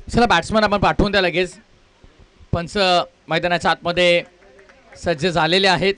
चला बॅट्समन आपण पाठवून द्या लगेच. पंच मैदानाच्या आतमध्ये सज्ज झालेले आहेत.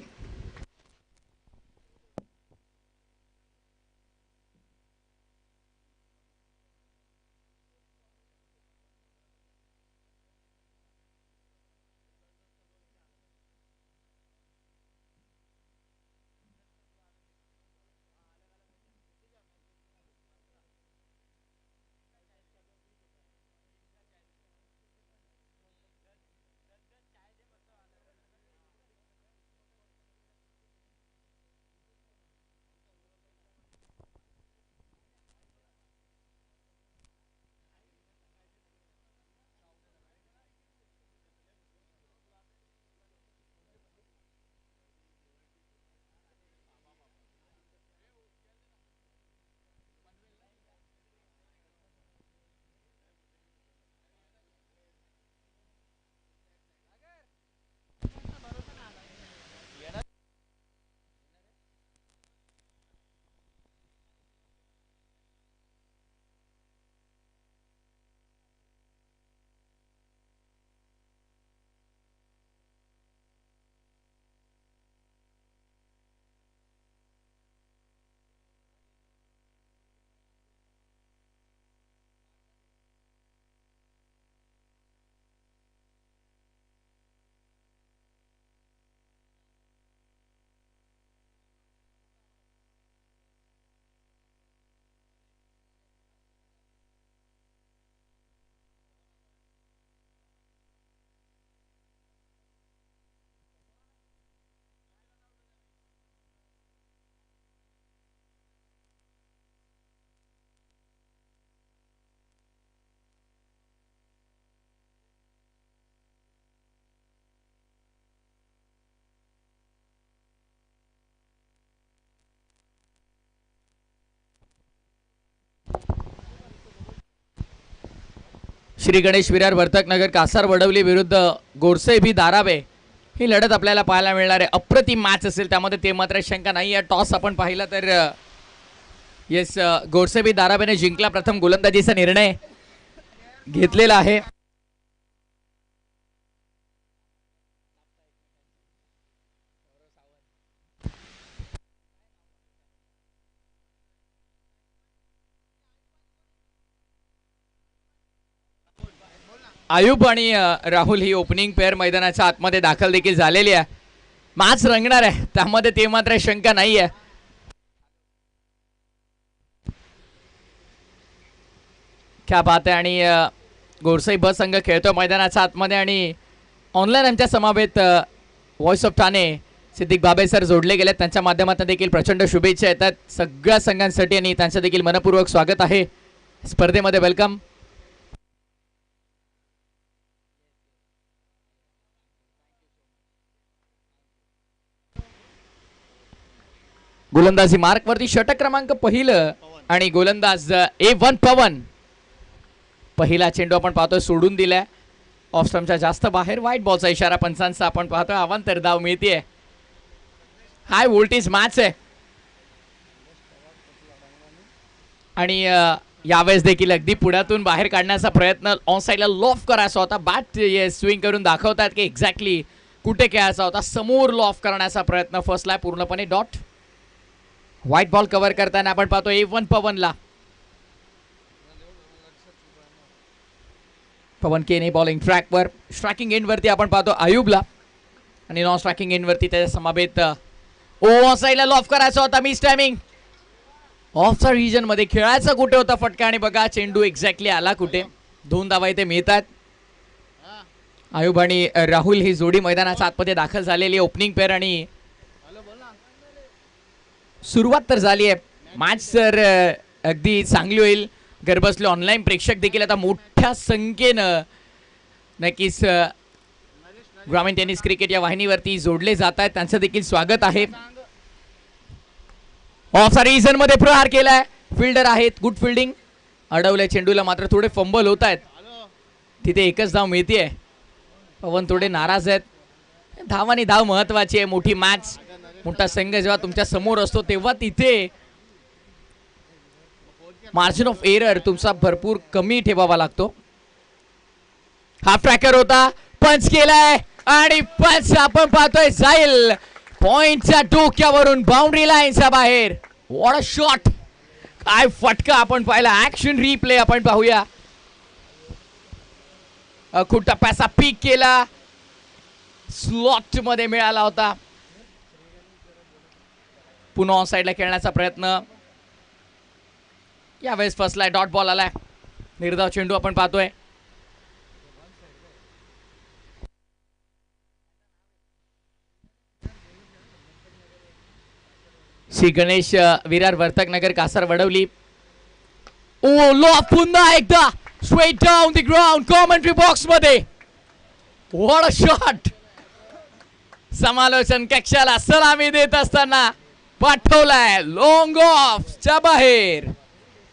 श्री गणेश विरार वर्तकनगर कासार वडवली विरुद्ध गोरसे भी दारावे ही लढत आपल्याला पाहायला मिळणार आहे. अप्रतिम मॅच असेल त्यामध्ये ते मात्र शंका नाही आहे. टॉस आपण पाहिला तर येस गोरसे भी दारावेने जिंकला. प्रथम गोलंदाजीचा निर्णय घेतलेला आहे. आयुब आणि राहुल ही ओपनिंग पेअर मैदानाच्या आतमध्ये दाखल देखील झालेली आहे. मॅच रंगणार आहे त्यामध्ये ते मात्र शंका नाही आहे. क्या बात आहे. आणि गोरसाई ब संघ खेळतो मैदानाच्या आतमध्ये आणि ऑनलाईन आमच्या समवेत व्हॉइस ऑफ ठाणे सिद्दीक बाबे सर जोडले गेले. त्यांच्या माध्यमातून देखील प्रचंड शुभेच्छा येतात सगळ्या संघांसाठी आणि त्यांचं देखील मनपूर्वक स्वागत आहे स्पर्धेमध्ये. वेलकम. गोलंदाजी मार्क वरती षटक क्रमांक पहिलं आणि गोलंदाज A1 पवन. पहिला चेंडू आपण पाहतोय सोडून दिलाय ऑफ स्टंपच्या जास्त बाहेर. व्हाईट बॉलचा इशारा पंचांचा आपण पाहतोय. अवांतर धाव मिळते. हाय व्होल्टेज मॅच आहे आणि यावेळेस देखील अगदी पुढ्यातून बाहेर काढण्याचा प्रयत्न ऑन साईडला लॉफ करायचा होता. बॅट स्विंग करून दाखवतात की एक्झॅक्टली कुठे खेळायचा होता. समोर लॉफ करण्याचा प्रयत्न फसलाय पूर्णपणे डॉट. व्हाईट बॉल कव्हर करताना आपण पाहतो A1 पवनला. पवन केने बॉलिंग ट्रॅकवर. स्ट्रायकिंग एंडवरती आपण पाहतो आयुबला आणि नॉन स्ट्रायकिंग एंडवरती त्याच्या समावेत ऑन साईडला लॉफ करायचा होता. Miss timing. ऑफचा रिजन मध्ये खेळायचं कुठे होता फटका आणि बघा चेंडू एक्झॅक्टली आला कुठे. 2 धावा इथे मिळतात. आयुब आणि राहुल ही जोडी मैदानाच्या आतमध्ये दाखल झालेली आहे ओपनिंग पेअर आणि सुरुवात तर झाली आहे. मॅच तर अगदी चांगली होईल. घरबसले ऑनलाईन प्रेक्षक देखील आता मोठ्या संख्येनं नक्कीच ग्रामीण टेनिस क्रिकेट या वाहिनीवरती जोडले जात आहेत. त्यांचं देखील स्वागत आहे. ऑफचा रिजन मध्ये प्रहार केलाय. फिल्डर आहेत. Good fielding. अडवल्या चेंडूला मात्र थोडे फंबल होत आहेत. तिथे एकच धाव मिळतीये. पवन थोडे नाराज आहेत. धावानी धाव महत्वाची आहे. मोठी मॅच मोठा संघ जेव्हा तुमच्या समोर असतो तेव्हा तिथे मार्जिन ऑफ एरर तुमचा भरपूर कमी ठेवावा लागतो. हा ट्रॅकर होता, पंच केलाय आणि पंच आपण पाहतोय जाईल पॉइंटच्या डोक्यावरून बाउंड्री लाईनच्या बाहेर. व्हॉट अ शॉट, काय फटका आपण पाहिला. ऍक्शन रिप्ले आपण पाहूया. खूप टप्प्याचा पीक केला, स्लॉट मध्ये मिळाला होता. पुन्हा ऑन साइडला खेळण्याचा प्रयत्न, यावेळेस फसलाय, डॉट बॉल आलाय. निर्धाव चेंडू आपण पाहतोय. श्री गणेश विरार वर्तकनगर कासार वडवली. ओ लॉफ पुन्हा एकदा straight down the ground commentary box मध्ये. व्हॉट अ शॉट, समालोचन कक्षाला सलामी देत असताना पाठवलाय लॉंग ऑफच्या बाहेर.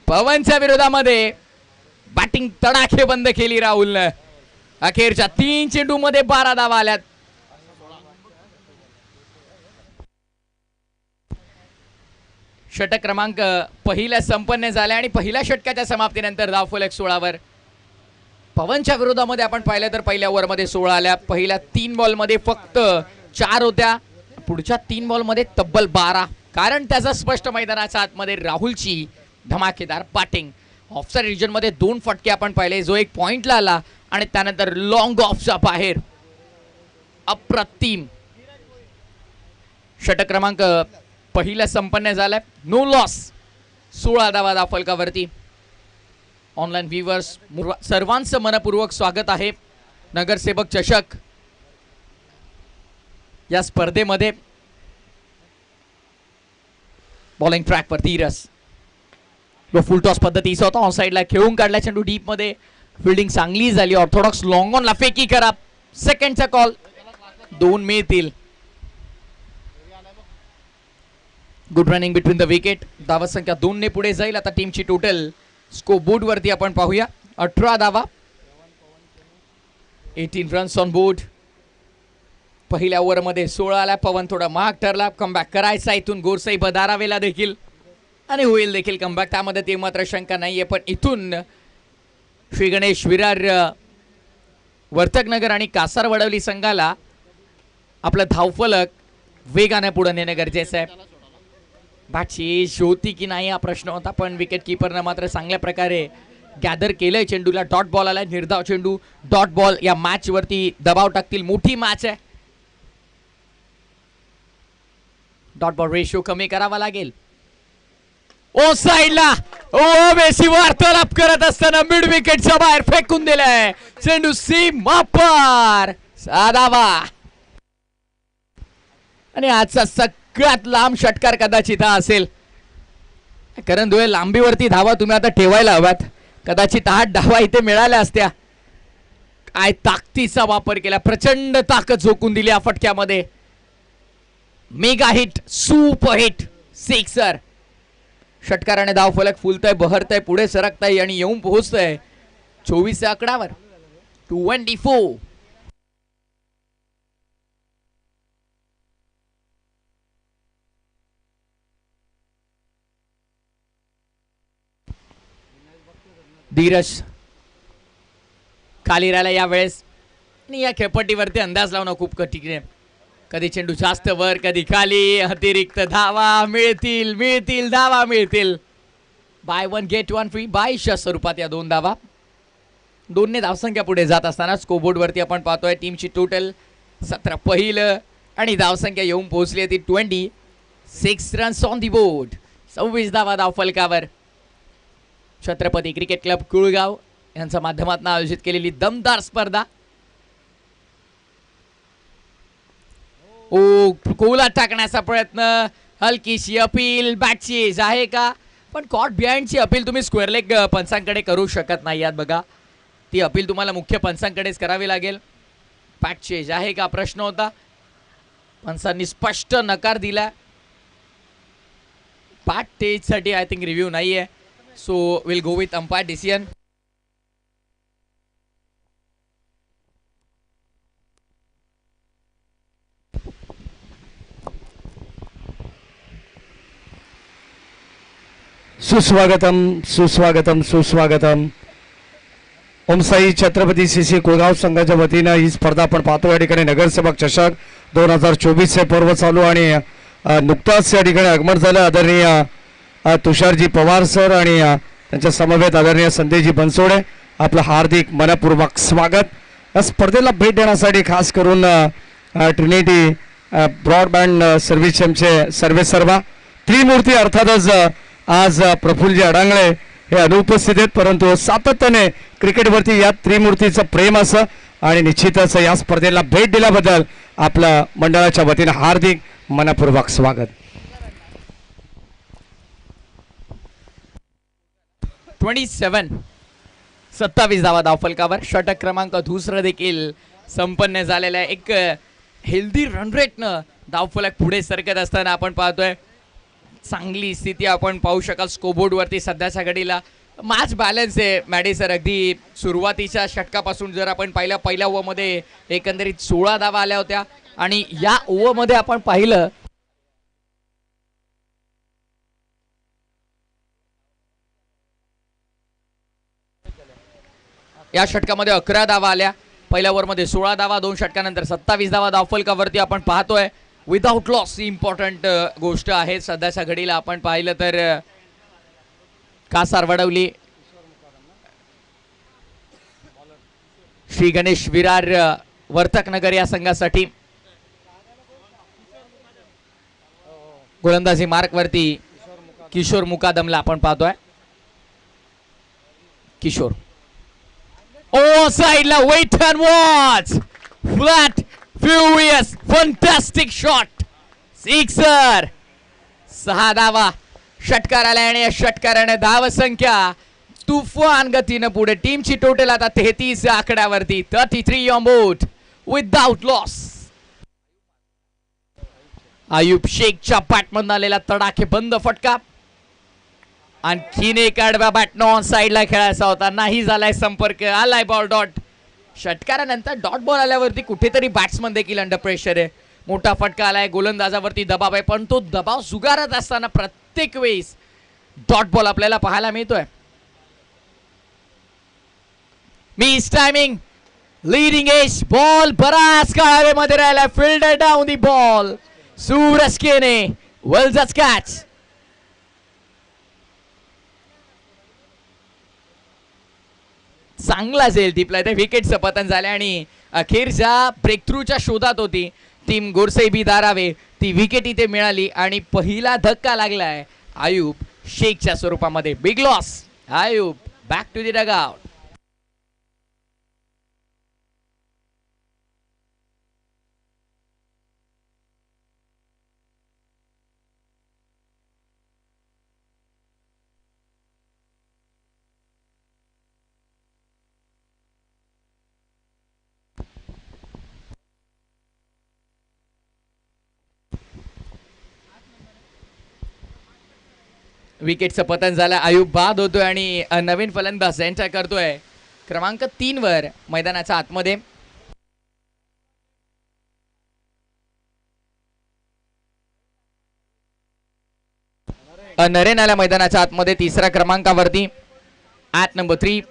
पवनच्या विरोधामध्ये बॅटिंग तडाखे बंद केली राहुलनं. अखेरच्या 3 चेंडू मध्ये 12 धावा आल्यात. षटक क्रमांक पहिल्या संपन्न झाले आणि पहिल्या षटकाच्या समाप्तीनंतर धावफलक 16 वर. पवनच्या विरोधामध्ये आपण पाहिलं तर पहिल्या ओव्हरमध्ये 16 आल्या. पहिल्या 3 बॉलमध्ये फक्त 4 होत्या, पुढच्या 3 बॉलमध्ये तब्बल 12. कारण त्याचा स्पष्ट मैदानाच्या आतमध्ये राहुलची धमाकेदार बॅटिंग. ऑफसाइड रिजन मध्ये 2 फटके आपण पाहिले, जो एक पॉइंटला आला आणि त्यानंतर लॉंग ऑफच्या बाहेर. अप्रतिम षटक क्रमांक पहिला संपन्न झालाय. नो लॉस, 16 धावा धावफलकावरती. ऑनलाईन व्ह्यूअर्स सर्वांचं मनपूर्वक स्वागत आहे. नगरसेवक चषक या स्पर्धेमध्ये बॉलिंग ट्रॅक वर धीरज फुल टॉस पद्धतीचा होता. ऑन साइडला खेळून काढला चेंडू डीप मध्ये. फिल्डिंग चांगली झाली. ऑर्थोडॉक्स लॉंग ऑनला फेकी करा. सेकंडचा कॉल, 2 मिळतील. Good running between the wicket. धावा संख्या 2 ने पुढे जाईल. आता टीमची टोटल स्कोर बोर्ड वरती आपण पाहूया. 18 धावा, 18 रन्स ऑन बोर्ड. पहिल्या ओव्हरमध्ये 16 आला. पवन थोडा महाग ठरला. कमबॅक करायचा इथून. गोरसाई बदारावेला देखील आणि होईल देखील कमबॅक, त्यामध्ये ते मात्र शंका नाहीये. पण इथून श्री गणेश विरार वर्तकनगर आणि कासार वडवली संघाला आपलं धावफलक वेगाने पुढे नेणं गरजेचं आहे. बॅटची होती की नाही हा प्रश्न होता, पण विकेट किपरनं मात्र चांगल्या प्रकारे गॅदर केलंय चेंडूला. डॉट बॉल आलाय, निर्धाव चेंडू. डॉट बॉल या मॅच वरती दबाव टाकतील. मोठी मॅच आहे. डॉट बॉल रेशिओ कमी करावा लागेल. ओ साइडला बेसी वार्तालाप करत असताना मिड विकेटच्या बाहेर फेकून दिलाय चेंडू. सीमा पार, साधावा. आणि आजचा सगळ्यात लांब षटकार कदाचित हा असेल. कारण दोन लांबीवरती धावा तुम्ही आता ठेवायला हव्यात. कदाचित 8 धावा इथे मिळाल्या असत्या. काय ताकदीचा वापर केला, प्रचंड ताकद झोकून दिली या फटक्यामध्ये. Mega hit, super hit, sixer. षटकाराने धावफलक फुलतय, बहरतय, पुढे सरकतय आणि येऊन पोहोचतय 24 आकडावर. 24. धीरज खाली राहिला यावेळेस. आणि या खेळपट्टीवरती अंदाज लावणं खूप कठीण आहे. कधी चेंडू जास्त वर, कधी खाली. अतिरिक्त धावा मिळतील, मिळतील धावा मिळतील. बाय 1 गेट 1 फ्री बायच्या स्वरूपात या 2 धावा. 2 ने धावसंख्या पुढे जात असताना स्कोरबोर्ड वरती आपण पाहतोय टीमची टोटल 17 पहिलं आणि धावसंख्या येऊन पोहोचली आहे ती 26 रन्स ऑन दी बोर्ड. 26 धावा धावफलकावर. छत्रपती क्रिकेट क्लब कुळगाव यांच्या माध्यमातून आयोजित केलेली दमदार स्पर्धा. कोला टाकण्याचा प्रयत्न, हलकीशी अपील. बॅटचेज आहे का, पण कॉट बिहाइंडची अपील तुम्ही स्क्वेअर लेग पंचांकडे करू शकत नाही आहात. बघा, ती अपील तुम्हाला मुख्य पंचांकडेच करावी लागेल. बॅटचेज आहे का प्रश्न होता, पंचांनी स्पष्ट नकार दिला. बॅटचेज साठी आय थिंक रिव्ह्यू नाहीये, so will go with umpire decision. सुस्वागतम सुस्वागतम सुस्वागतम. ओमसाई छत्रपती सीसी कुळगाव संघाच्या वतीनं ही स्पर्धा आपण पाहतो. या ठिकाणी नगरसेवक चषक 2024 चे पर्व चालू आणि नुकताच या ठिकाणी आगमन झालं. आदरणीय तुषारजी पवार सर आणि त्यांच्या समवेत आदरणीय संदेशजी बनसोडे, आपलं हार्दिक मनपूर्वक स्वागत. या स्पर्धेला भेट देण्यासाठी खास करून ट्रिनिटी ब्रॉडबँड सर्व्हिसचे सर्वेसर्वा त्रिमूर्ती अर्थातच आज प्रफुल्लजी अडांगळे हे अनुपस्थित आहेत, परंतु सातत्याने क्रिकेटवरती या त्रिमूर्तीचं प्रेम असं आणि निश्चितच या स्पर्धेला भेट दिल्याबद्दल आपल्या मंडळाच्या वतीने हार्दिक मनपूर्वक स्वागत. 27 धावा धावफलकावर. षटक क्रमांक दुसरं देखील संपन्न झालेलं आहे. एक हेल्दी रन रेटनं धावफलक पुढे सरकत असताना आपण पाहतोय. चांगली स्थिती आपण पाहू शकाल स्कोरबोर्डवरती सध्याच्या घडीला. मॅच बॅलन्स आहे मॅडी सर. अगदी सुरुवातीच्या षटकापासून जर आपण पाहिलं, पहिल्या ओव्हरमध्ये एकंदरीत 16 धावा आल्या होत्या आणि या ओव्हरमध्ये आपण पाहिलं या षटकामध्ये 11 धावा आल्या. पहिल्या ओव्हरमध्ये 16 धावा, 2 षटकानंतर 27 धावा धावफलकावरती आपण पाहतोय. विदाउट लॉस इम्पॉर्टंट गोष्ट आहे सध्याच्या घडीला. आपण पाहिलं तर कासार वडवली, श्री गणेश विरार वर्तकनगर या संघासाठी गोलंदाजी मार्कवरती किशोर मुकादमला आपण पाहतोय. किशोर ओ साइडला, wait and watch, flat furious fantastic shot, sixer. 6 धावा षटकार आला आणि या षटकाराने धाव संख्या तुफान गतीनं पुढे. टीमची टोटल आता 33 आकड्यावरती. 33 on board without loss. Ayub शेखच्या बॅटमधून आलेला तडाखे बंद फटका. आणखीन एक आडव्या बॅटनं ऑन साइडला खेळायचा होता, नाही झालाय संपर्क. आलाय बॉल डॉट. षटकारानंतर डॉट बॉल आल्यावरती कुठेतरी बॅट्समन देखील अंडर प्रेशर आहे. मोठा फटका आलाय, गोलंदाजावरती दबाव आहे, पण तो दबाव झुगारत असताना प्रत्येक वेळेस डॉट बॉल आपल्याला पाहायला मिळतोय. Miss timing, leading edge ball बराच काळ हवेमध्ये राहिला. Fielder down the ball. Suraj केने वेल जज कॅच. चांगला झेल टिपला. त्या विकेटचं पतन झालं आणि अखेरच्या ब्रेक थ्रूच्या शोधात होती टीम गोरसैबी धारावे. ती विकेट इथे मिळाली आणि पहिला धक्का लागलाय आयुब शेखच्या स्वरूपामध्ये. Big loss. Ayub back to the dugout. विकेटचं पतन झालं. आयुब बाद होतोय आणि नवीन फलंदाज एंटर करतोय क्रमांक 3 वर मैदानाच्या आतमध्ये. नरेन आला मैदानाच्या आतमध्ये 3ऱ्या क्रमांकावरती. At number 3.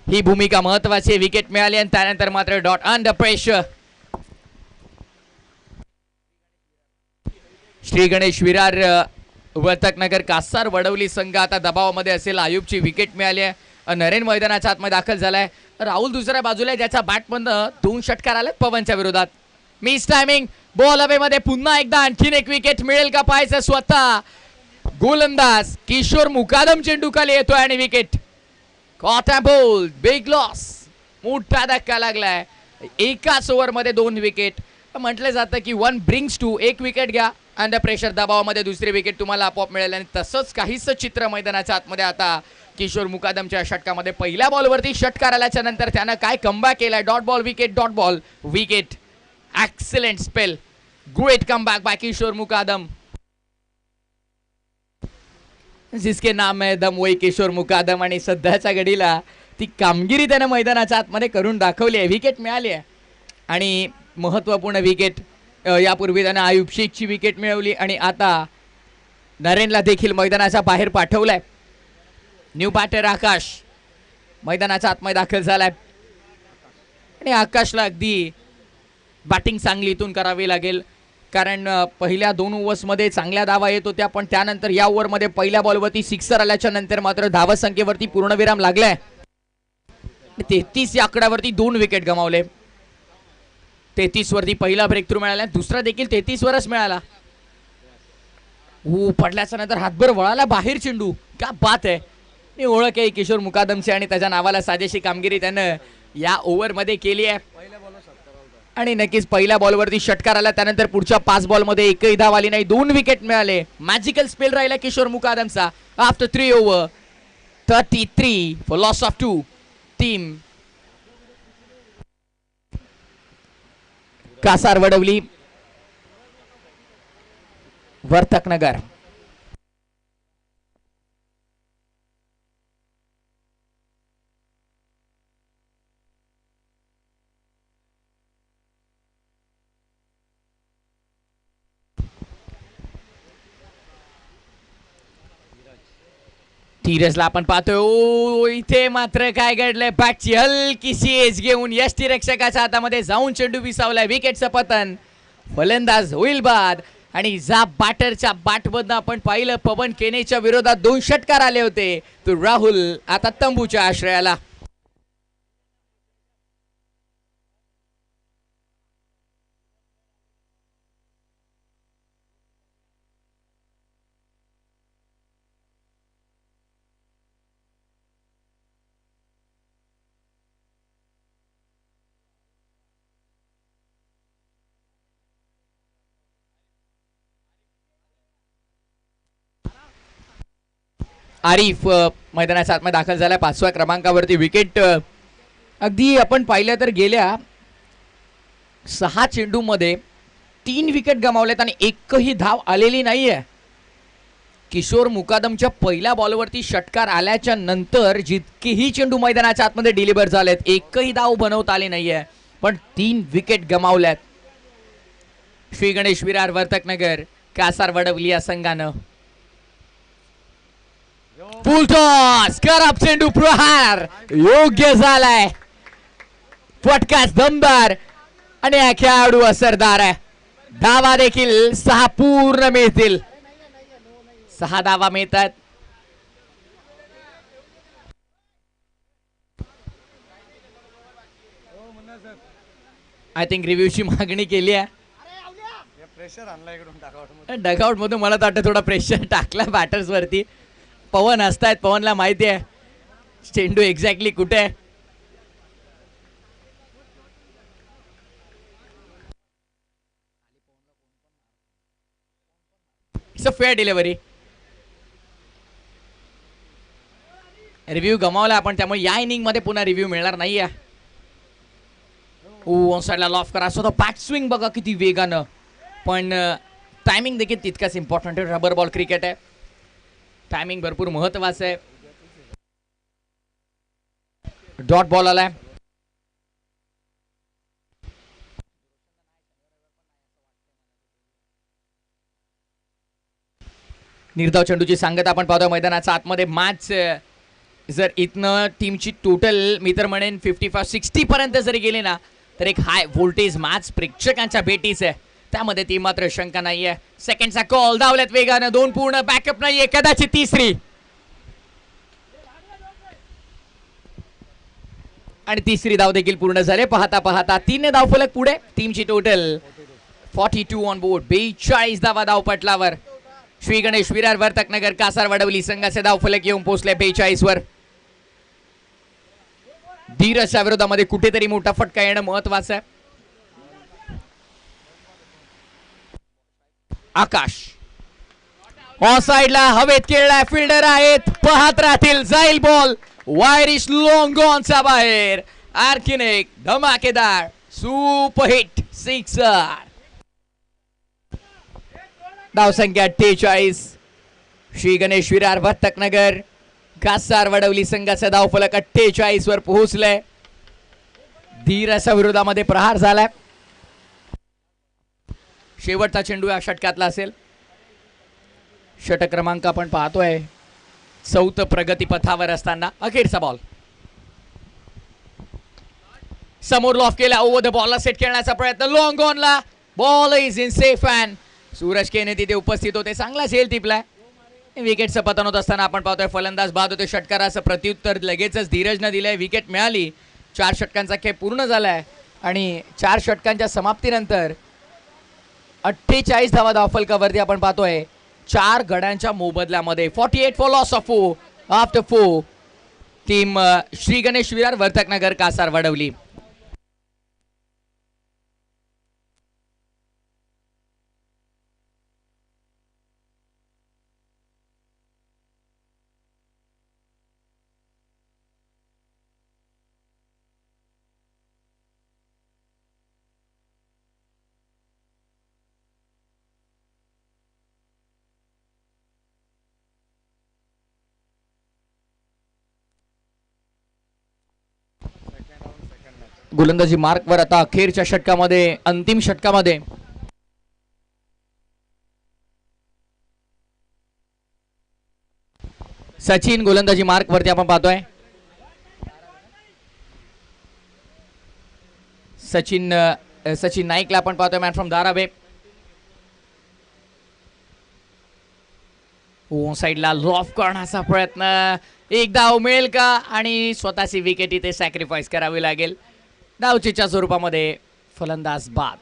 ही भूमिका महत्वाची. विकेट मिळाली आणि त्यानंतर मात्र dot under pressure. Shri Ganesh Virar Vartak Nagar Kasar Wadavali संघ आता दबावामध्ये असेल. आयुबची विकेट मिळाली आहे. नरेन मैदानाच्या आतमध्ये दाखल झालाय. राहुल दुसऱ्या बाजूला, ज्याच्या बॅटमधनं 2 षटकार आले पवनच्या विरोधात. मिस टायमिंग, बॉल हवेमध्ये. पुन्हा एकदा आणखीन एक विकेट मिळेल का पाहायचं. स्वतः गोलंदाज किशोर मुकादम चेंडू खाली येतोय आणि wicket. Caught a ball. Big loss. मोठा धक्का लागलाय. एकाच ओव्हरमध्ये 2 विकेट. म्हटलं जातं की 1 ब्रिंग्स 2. 1 विकेट घ्या, अंडर प्रेशर दबावामध्ये दुसरी विकेट तुम्हाला आपोआप मिळेल. आणि तसंच काहीच चित्र मैदानाच्या आतमध्ये आता किशोर मुकादमच्या षटकामध्ये. पहिल्या बॉलवरती षटकार आल्याच्या नंतर त्यानं काय कमबॅक केलाय. Dot ball wicket, dot ball wicket. Excellent spell, great comeback by Kishore Mukadam. जिसके नाम है दम वही किशोर मुकादम. आणि सध्याच्या घडीला ती कामगिरी त्यानं मैदानाच्या आतमध्ये करून दाखवली आहे. विकेट मिळाली आहे आणि महत्त्वपूर्ण विकेट. यापूर्वी त्यानं आयुब शेखची विकेट मिळवली आणि आता नरेनला देखील मैदानाच्या बाहेर पाठवलाय. न्यू बॅटर आकाश. मैदानाच्या आतमध्ये दाखल झालाय आणि आकाशला अगदी बॅटिंग चांगली इथून करावी लागेल, कारण पहिल्या 2 ओव्हर्समध्ये चांगल्या धावा येत होत्या, पण त्यानंतर या ओव्हरमध्ये पहिल्या बॉलवरती सिक्सर आल्याच्या नंतर मात्र धावसंख्येवरती पूर्णविराम लागलाय. 33 या आकड्यावरती 2 विकेट गमावले. 33 वरती पहिला ब्रेक थ्रू मिळाला, दुसरा देखील 33 वरच मिळाला. पडल्याच्या नंतर हातभर वळाला बाहेर चेंडू. क्या बात आहे. मी ओळख आहे किशोर मुकादमची आणि त्याच्या नावाला साजेशी कामगिरी त्यानं या ओव्हरमध्ये केली आहे. आणि नक्कीच पहिल्या बॉलवरती षटकार आला, त्यानंतर पुढच्या 5 बॉलमध्ये एकही धाव आली नाही. 2 विकेट मिळाले. मॅजिकल स्पेल राहिला किशोर मुकादमचा. After 3 over 33 for loss of 2. Team Kasar Vadavali Vartaknagar. धीरजला आपण पाहतोय. इथे मात्र काय घडलंय, बॅटची हलकीशी एज घेऊन यष्टीरक्षकाच्या हातामध्ये जाऊन चेंडू विसावलाय. विकेटचं पतन. फलंदाज होईल बाद. आणि जा बॅटरच्या बॅटमधनं आपण पाहिलं पवन केनेच्या विरोधात 2 षटकार आले होते, तो राहुल आता तंबूच्या आश्रयाला. आरिफ मैदानाच्या आतमध्ये दाखल झाला 5व्या क्रमांकावरती. विकेट अगदी आपण पाहिलं तर गेल्या 6 चेंडूमध्ये 3 विकेट गमावलेत आणि एकही धाव आलेली नाहीये. किशोर मुकादमच्या पहिल्या बॉलवरती षटकार आल्याच्या नंतर जितकेही चेंडू मैदानाच्या आतमध्ये डिलिव्हर झालेत, एकही धाव बनवता आली नाहीये, पण 3 विकेट गमावल्यात. श्री गणेश विरार वर्तकनगर कासार वडवली या संघानं. फुल टॉस, करप चेंडू प्रहार योग्य झालाय. फटकाच दमदार आणि हा खेळाडू असरदार आहे. धावा देखील 6 पूर्ण मिळतील. 6 धावा मिळतात. आय थिंक रिव्ह्यूची मागणी केली आहे. डगआउट मधून मला तर वाटतं थोडा प्रेशर टाकला बॅटर्स वरती. पवन असतायत, पवनला माहिती आहे चेंडू एक्झॅक्टली कुठे आहे. It's a fair delivery. Review गमावला आपण, त्यामुळे या इनिंग मध्ये पुन्हा रिव्ह्यू मिळणार नाहीये. ऑन साइडला लॉफ करा. स्वतः बॅट स्विंग बघा किती वेगानं, पण टायमिंग देखील तितकाच इम्पॉर्टंट आहे. रबर बॉल क्रिकेट आहे, टायमिंग भरपूर महत्वाचं आहे. डॉट बॉल आलाय. निर्धाव चेंडूची सांगत आपण पाहतो मैदानाच्या आतमध्ये. मॅच जर इथनं टीमची टोटल मी तर म्हणेन 55-60 पर्यंत जरी गेली ना, तर एक हाय व्होल्टेज मॅच प्रेक्षकांच्या भेटीच आहे, त्यामध्ये ती मात्र शंका नाहीये. सेकंडचा कॉल. धावल्यात वेगानं. 2 पूर्ण. बॅकअप नाहीये, कदाचित तिसरी. आणि तिसरी धाव देखील पूर्ण झाले. पाहता पाहता 3 धावफलक पुढे. टीमची टोटल 42 ऑन बोर्ड. 42 धावा धावपटलावर. श्री गणेश विरार वर्तकनगर कासार वडवली संघाचे धावफलक येऊन पोहोचले 42 वर. धीरजच्या विरोधामध्ये कुठेतरी मोठा फटका येणं महत्वाचं आहे. आकाश ऑन साइडला हवेत खेळलाय. फिल्डर आहेत, पाहत राहतील. जाईल बॉल. वायरिश लॉंग ऑनचा बाहेर. आणखीन एक धमाकेदार सुपरहिट सिक्सर. धावसंख्या 43. श्री गणेश विरार वर्तकनगर कासार वडवली संघाचा धावफलक 48 वर पोहोचले. धीरजच्या विरोधामध्ये प्रहार झालाय. शेवटचा चेंडू या षटकातला असेल. षटक क्रमांक आपण पाहतोय 4th प्रगती पथावर असताना. अखेरचा बॉल. समोर लॉफ केला, ओव्हर द बॉलला सेट खेळण्याचा प्रयत्न, लॉंग ऑनला, ball is in safe hand. Suraj Kene तिथे उपस्थित होते, चांगला झेल टिपलाय. विकेटचं पतन होत असताना आपण पाहतोय फलंदाज बाद होते. षटकाराचं प्रत्युत्तर लगेचच धीरजनं दिलंय, विकेट मिळाली. 4 षटकांचा खेळ पूर्ण झालाय आणि 4 षटकांच्या समाप्तीनंतर 48 धावफलकावरती आपण पाहतोय 4 गड्यांच्या मोबदल्यामध्ये 48 for loss of 4 after 4 team Shri Ganesh Virar Vartak Nagar Kasar Wadavali. गोलंदाजी मार्कवर आता अखेरच्या षटकामध्ये, अंतिम षटकामध्ये सचिन गोलंदाजी मार्कवरती आपण पाहतोय. सचिन नाईकला आपण पाहतोय, मॅन फ्रॉम धारावे. साईडला लॉफ करण्याचा प्रयत्न, एक धाव मिळेल का आणि स्वतःची विकेट इथे सॅक्रिफाईस करावी लागेल. धावचीच्या स्वरूपामध्ये फलंदाज बाद.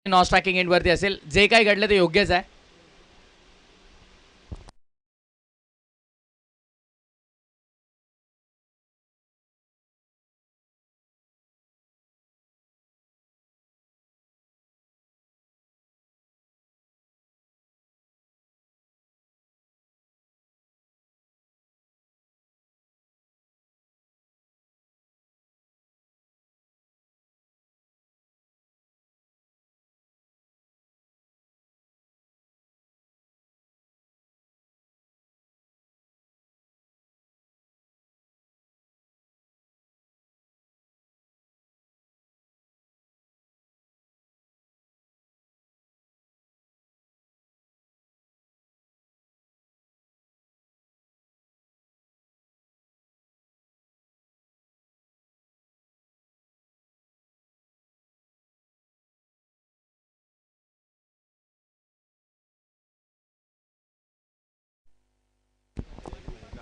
नॉन स्ट्रायकिंग एंड वरती असेल. जे काही घडलं ते योग्यच आहे.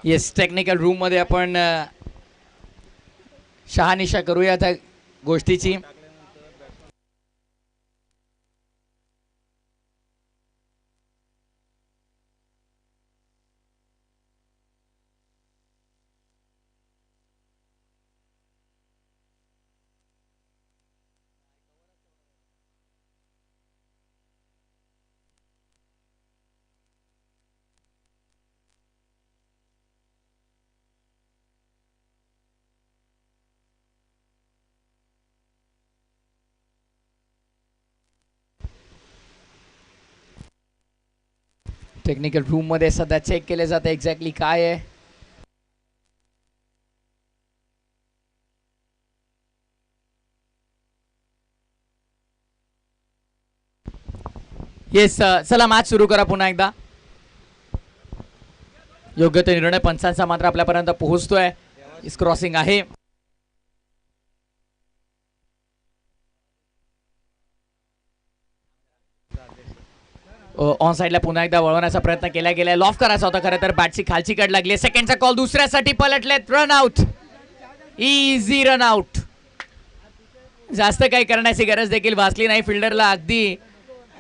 येस, टेक्निकल रूम मध्ये आपण शहानिशा करूया त्या गोष्टीची. टेक्निकल रूम मध्ये सध्या चेक केले जाते एक्झॅक्टली काय आहे. येस, चला मॅच सुरू करा पुन्हा एकदा. योग्य तो निर्णय पंचांचा मात्र आपल्यापर्यंत पोहोचतोय. इस क्रॉसिंग आहे. ऑन साईडला पुन्हा एकदा वळवण्याचा प्रयत्न केला गेला. लॉफ करायचा होता खरं तर, बॅटची खालची कड लागली. सेकंडचा कॉल दुसऱ्यासाठी पलटलेत. Run out, easy run out. जास्त काही करण्याची गरज देखील भासली नाही फिल्डरला. अगदी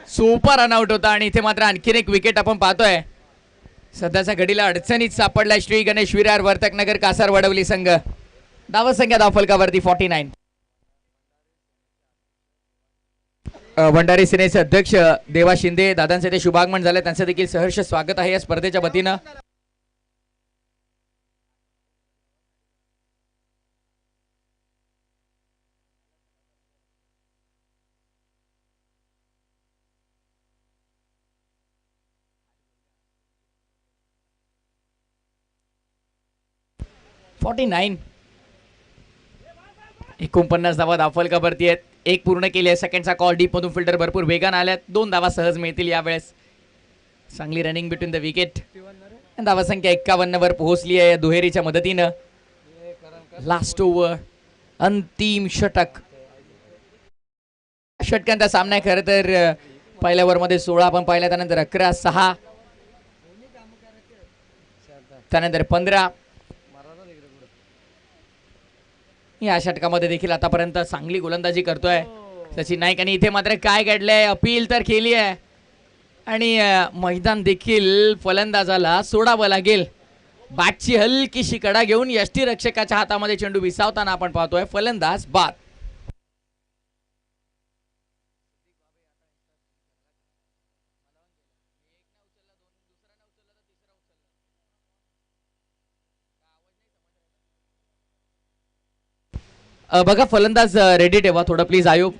सोपा रन आउट होता. आणि इथे मात्र आणखीन एक विकेट आपण पाहतोय. सध्याच्या घडीला अडचणीत सापडलाय श्री गणेश विरार वर्तकनगर कासार वडवली संघ. धावसंख्या धावफलकावरती 49. भंडारी सेनेचे अध्यक्ष देवा शिंदे दादांचे ते शुभागमन झाले, त्यांचं देखील सहर्ष स्वागत आहे या स्पर्धेच्या वतीनं. $49. 49 धावा धावफलकावरती आहेत. एक पूर्ण केली आहे. सेकंडचा कॉल डीप मधून फिल्डर भरपूर वेगान आल्यात. 2 धावा सहज मिळतील यावेळेस. चांगली रनिंग बिटवीन द विकेट. धावा संख्या 51 वर पोहोचली आहे दुहेरीच्या मदतीनं. लास्ट ओव्हर, अंतिम षटक. षटकांचा सामना आहे खरं तर. पहिल्या ओव्हरमध्ये 16 आपण पाहिला, त्यानंतर 11-6, त्यानंतर 15. या षटकामध्ये देखील आतापर्यंत चांगली गोलंदाजी करतोय सचिन नाईक. आणि इथे मात्र काय घडलंय, अपील तर केली आहे आणि मैदान देखील फलंदाजाला सोडावं लागेल. बॅटची हलकीशी कडा घेऊन यष्टीरक्षकाच्या हातामध्ये चेंडू विसावताना आपण पाहतोय. फलंदाज बाद. बघा फलंदाज रेडी ठेवा थोडं प्लीज. आयुब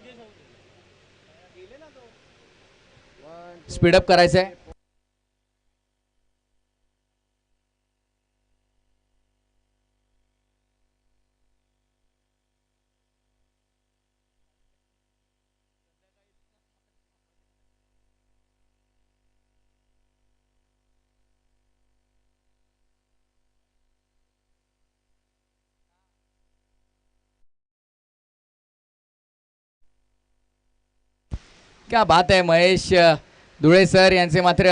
स्पीडअप करायचंय. क्या बात आहे. महेश धुळे सर यांचे मात्र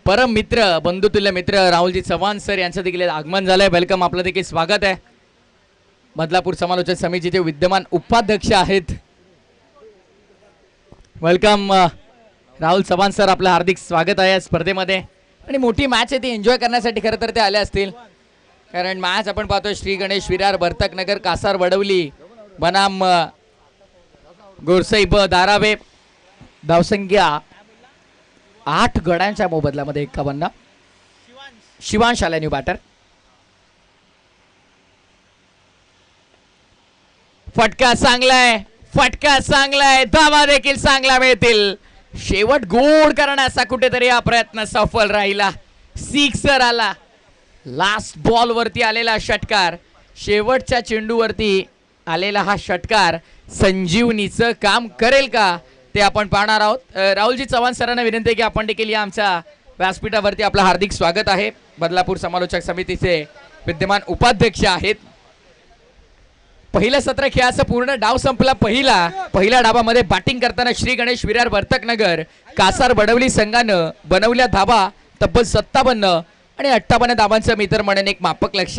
परम मित्र, बंधुतुल्य मित्र राहुलजी चव्हाण सर यांचं देखील आगमन झालंय. वेलकम, आपलं देखील स्वागत आहे. बदलापूर समालोचन समितीचे विद्यमान उपाध्यक्ष आहेत. वेलकम राहुल चव्हाण सर, आपलं हार्दिक स्वागत आहे या स्पर्धेमध्ये. आणि मोठी मॅच आहे ती एन्जॉय करण्यासाठी खरं तर ते आले असतील, कारण मॅच आपण पाहतोय श्री गणेश विरार वर्तकनगर कासार वडवली बनाम गोरसई ब धारावे. धावसंख्या 8 गड्यांच्या मोबदल्यामध्ये 51. शिवांश आला न्यू बॅटर. फटका चांगलाय, फटका चांगलाय, धावा देखील चांगला मिळतील. शेवट गोड करण्याचा कुठेतरी हा प्रयत्न सफल राहिला. सिक्सर आला. लास्ट बॉल वरती आलेला षटकार, शेवटच्या चेंडूवरती आलेला हा षटकार संजीवनीचं काम करेल का ते आपण पाहणार आहोत. राहुलजी चव्हाण सरांना विनंती आहे की आपण देखील या आमच्या व्यासपीठावरती आपलं हार्दिक स्वागत आहे. बदलापूर समालोचक समितीचे विद्यमान उपाध्यक्ष आहेत. पहिलं सत्र खेळाचं पूर्ण डाव संपला. पहिल्या डावामध्ये बॅटिंग करताना श्री गणेश विरार वर्तकनगर कासार वडवली संघानं बनवल्या धावा तब्बल 57 आणि 58 धावांचं मित्र म्हणून एक मापक लक्ष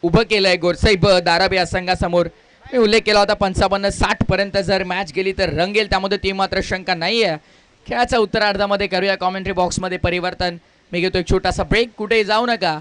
उभं केलंय गोरसई ब धारावे या संघासमोर. मी उल्लेख केला होता 55-60 पर्यंत जर मॅच गेली तर रंगेल, त्यामध्ये ती मात्र शंका नाही आहे. खेळाच्या उत्तरार्धामध्ये करूया कॉमेंट्री बॉक्समध्ये परिवर्तन. मी घेतो एक छोटासा ब्रेक, कुठेही जाऊ नका.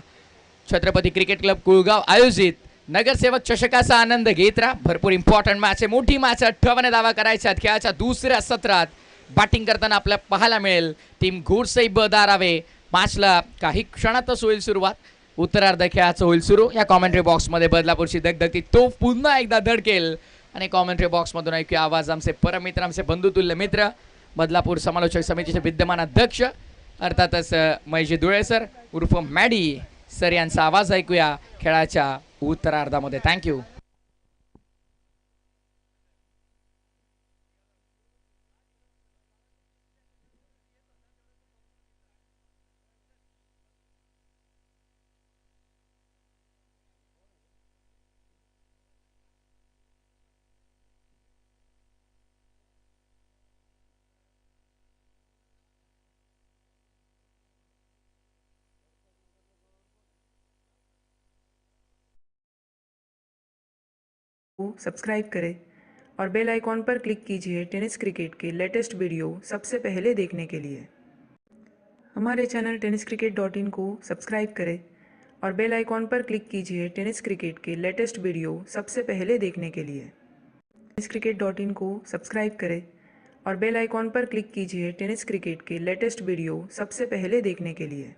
छत्रपती क्रिकेट क्लब कुळगाव आयोजित नगरसेवक चषकाचा आनंद घेत राहा. भरपूर इम्पॉर्टंट मॅच आहे, मोठी मॅच. 58 धावा करायच्या खेळाच्या दुसऱ्या सत्रात. बॅटिंग करताना आपल्याला पाहायला मिळेल टीम गोरसई ब धारावे. मॅचला काही क्षणातच होईल सुरुवात. उत्तरार्ध खेळाचं होईल सुरू. या कॉमेंट्री बॉक्समध्ये बदलापूरची दगदगती तो पुन्हा एकदा धडकेल आणि कॉमेंट्री बॉक्समधून ऐकूया आवाज आमचे परमित्र, आमचे बंधुतुल्य मित्र, बदलापूर समालोचक समितीचे विद्यमान अध्यक्ष अर्थातच महेश धुळे सर उर्फ मॅडी सर यांचा आवाज ऐकूया खेळाच्या उत्तरार्धामध्ये. थँक्यू. को सब्सक्राइब करें और बेल आइकॉन पर क्लिक कीजिए टेनिस क्रिकेट के लेटेस्ट वीडियो सबसे पहले देखने के लिए। हमारे चैनल tenniscricket.in को सब्सक्राइब करें और बेल आइकॉन पर क्लिक कीजिए टेनिस क्रिकेट के लेटेस्ट वीडियो सबसे पहले देखने के लिए। tenniscricket.in को सब्सक्राइब करें और बेल आइकॉन पर क्लिक कीजिए टेनिस क्रिकेट के लेटेस्ट वीडियो सबसे पहले देखने के लिए।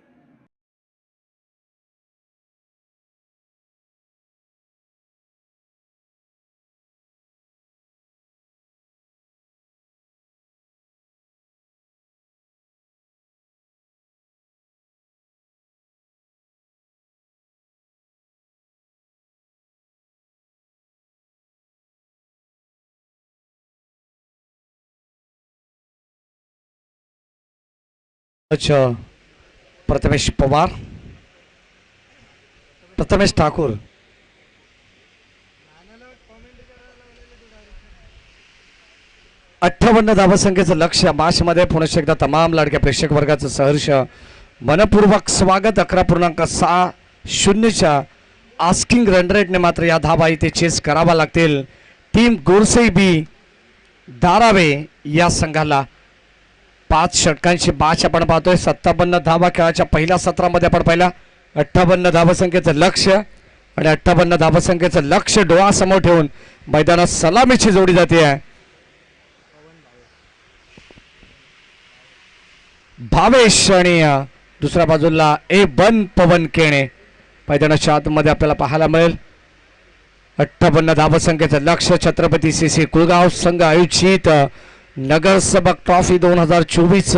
अच्छा, प्रथमेश पवार, प्रथमेश ठाकूर, अठ्ठावन्न धावसंख्येचं लक्ष्य मॅचमध्ये पुन्हा एकदा तमाम लाडक्या प्रेक्षक वर्गाचं सहर्ष मनपूर्वक स्वागत। 11.60च्या आस्किंग रन रेटने मात्र या धावा इथे चेस करावा लागतील टीम गोरसई बी धारावे या संघाला। 5 षटकांची मॅच आपण पाहतोय। 57 धावा खेळाच्या पहिल्या सत्रामध्ये आपण पाहिला। 58 धावसंख्येचं लक्ष्य आणि 58 धावसंख्येचं लक्ष्य डोळ्यासमोर ठेवून मैदानात सलामीची जोडी जाते आहे। भावेश आणि दुसऱ्या बाजूला बन पवन केणे मैदानाच्या आतमध्ये आपल्याला पाहायला मिळेल। 58 धावसंख्येचं लक्ष्य छत्रपती सीसी कुळगाव संघ आयोजित नगरसेवक ट्रॉफी 2024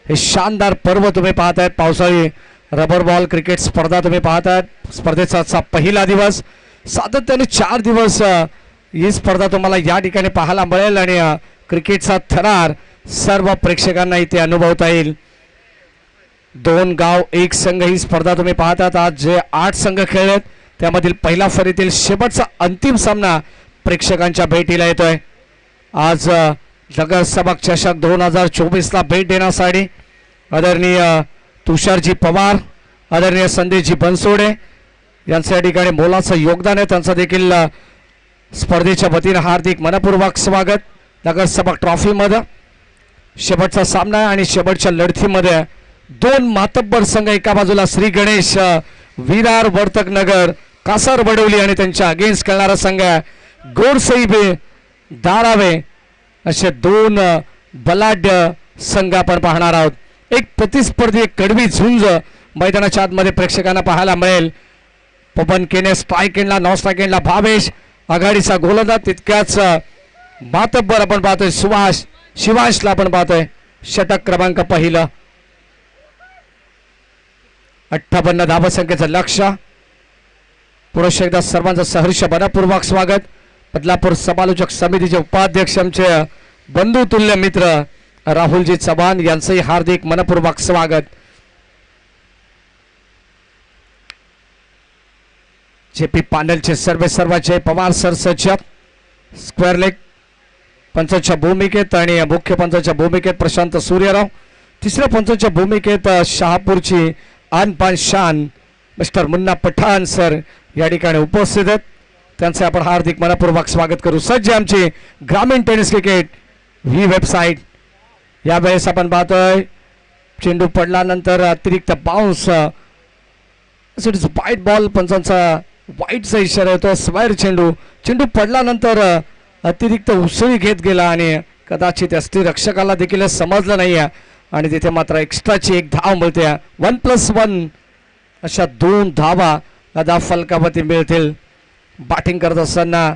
हे शानदार पर्व तुम्ही पाहतायत। पावसाळी रबर बॉल क्रिकेट स्पर्धा तुम्ही पाहतायत। स्पर्धेचा पहिला दिवस सातत्याने 4 दिवस ही स्पर्धा तुम्हाला या ठिकाणी पाहायला मिळेल आणि क्रिकेटचा थरार सर्व प्रेक्षकांना इथे अनुभवता येईल। 2 गाव 1 संघ ही स्पर्धा तुम्ही पाहतात। आज जे 8 संघ खेळलेत त्यामधील पहिला फेरीतील शेवटचा अंतिम सामना प्रेक्षकांच्या भेटीला येतोय। आज नगरसेवक चषक 2024 ला भेट देण्यासाठी आदरणीय तुषारजी पवार, आदरणीय संदेशजी बनसोडे यांचं या ठिकाणी मोलाचं योगदान आहे। त्यांचं देखील स्पर्धेच्या वतीने हार्दिक मनपूर्वक स्वागत। नगरसेवक ट्रॉफीमध्ये शेवटचा सामना आहे आणि शेवटच्या लढतीमध्ये 2 मातब्बर संघ, एका बाजूला श्री गणेश विरार वर्तक नगर कासार बडवली आणि त्यांच्या अगेन्स्ट खेळणारा संघ गोरसई बे धारावे असे 2 बलाढ्य संघ आपण पाहणार आहोत। एक प्रतिस्पर्धी, एक कडवी झुंज मैदानाच्या आतमध्ये प्रेक्षकांना पाहायला मिळेल। पवन केने स्ट्राइक एंडला, नॉन स्ट्राइक एंडला भावेश, आघाडीचा गोलंदाज तितक्याच मातब्बर आपण पाहतोय सुभाष, शिवांशला आपण पाहतोय षटक क्रमांक पहिलं। 58 धावसंख्येचं लक्ष्य। पुरुष एकदा सर्वांचं सहर्ष मनपूर्वक स्वागत। बदलापूर समालोचक समितीचे उपाध्यक्ष आमचे बंधू तुल्य मित्र राहुलजी चव्हाण यांचंही हार्दिक मनपूर्वक स्वागत। जेपी पॅनलचे सर्व जय पवार सरसचिव, स्क्वेअर लेग पंचाच्या भूमिकेत आणि मुख्य पंचाच्या भूमिकेत प्रशांत सूर्यराव, तिसऱ्या पंचाच्या भूमिकेत शहापूरची आन पान शान मिस्टर मुन्ना पठाण सर या ठिकाणी उपस्थित आहेत। त्यांचे आपण हार्दिक मनपूर्वक स्वागत करू। सज्ज आमची ग्रामीण टेनिस क्रिकेट ही वेबसाईट। यावेळेस आपण पाहतोय चेंडू पडल्यानंतर अतिरिक्त बाउन्स, वाईट बॉल, पंचांचा वाईटचा इशारा येतो। स्क्वेअर चेंडू पडल्यानंतर अतिरिक्त उसळी घेत गेला आणि कदाचित यष्टीरक्षकाला देखील समजलं नाही आणि तिथे मात्र एक्स्ट्राची 1 धाव मिळते। 1+1 अशा 2 धावा अदा फलकावती मिळतील। बॅटिंग करत असताना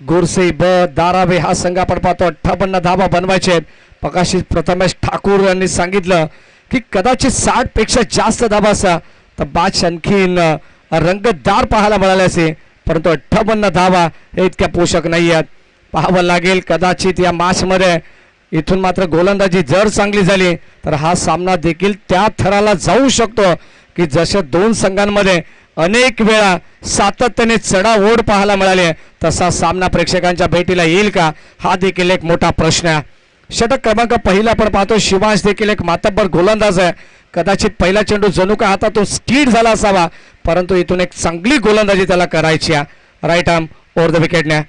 गोरसई ब धारावे हा संघ आपण पाहतो 58 धावा बनवायचे आहेत। प्रकाशित प्रथमेश ठाकूर यांनी सांगितलं की कदाचित 60 पेक्षा जास्त धावा असा तर मॅच आणखीन रंगतदार पाहायला मिळाले असे, परंतु 58 धावा हे इतक्या पोषक नाही आहेत। पाहावं लागेल कदाचित या मॅचमध्ये इथून मात्र गोलंदाजी जर चांगली झाली तर हा सामना देखील त्या थराला जाऊ शकतो की जसे 2 संघांमध्ये अनेक वेळा सातत्याने चढाओढ पाहायला मिळाले तसा सामना प्रेक्षकांच्या भेटीला येईल का, हा देखील एक मोठा प्रश्न आहे। षटक क्रमांक पहिला आपण पाहतो शिवांश देखील एक मातब्बर गोलंदाज आहे। कदाचित पहिला चेंडू जणू का हातातून स्किड झाला असावा, परंतु इथून एक चांगली गोलंदाजी त्याला करायची आहे। राईट आर्म ओव्हर द विकेटने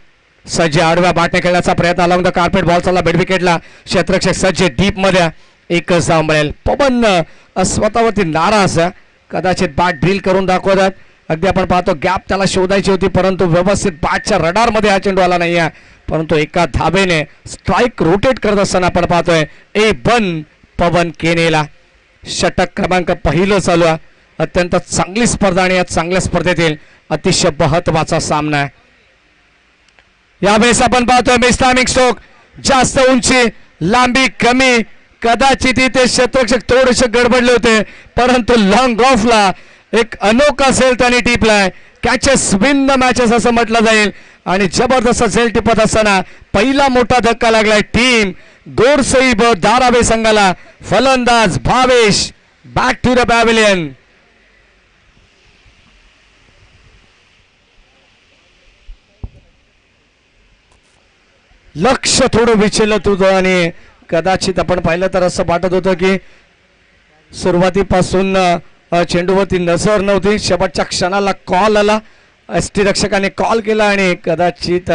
सज्ज आडव्या बाटने खेळण्याचा प्रयत्न अलॉंग द कार्पेट बॉल चालला बेड विकेटला क्षेत्ररक्षक सज्ज डीप मध्ये एकच धाव मिळेल. पवन स्वतःवरती नाराज कदाचित बॅट ड्रिल करून दाखवतात. अगदी आपण पाहतो गॅप त्याला शोधायची होती परंतु व्यवस्थित बॅटच्या रडार मध्ये हा चेंडू आला नाहीये. परंतु एका धाबेने स्ट्राईक रोटेट करत असताना आपण पाहतोय ए बन पवन केनेला. षटक क्रमांक पहिलं चालू आहे. अत्यंत चांगली स्पर्धा आणि या चांगल्या स्पर्धेतील अतिशय महत्वाचा सामना आहे. यावेळेस आपण पाहतोय मिस्टामिक स्ट्रोक जास्त उंची लांबी कमी कदाचित इथे क्षेत्ररक्षक थोडेसे गडबडले होते परंतु लॉंग ऑफला एक अनोखा झेल त्यांनी टिपलाय. कॅचेस विन द मॅचेस असं म्हटलं जाईल आणि जबरदस्त झेल टिपत असताना पहिला मोठा धक्का लागलाय टीम गोरसई ब धारावे संघाला. फलंदाज Bhavesh back to the pavilion. लक्ष थोडं विचलित होतं आणि कदाचित आपण पाहिलं तर असं वाटत होतं की सुरुवातीपासून चेंडूवरती नजर नव्हती. शेवटच्या क्षणाला कॉल आला. एसटी रक्षकाने कॉल केला आणि कदाचित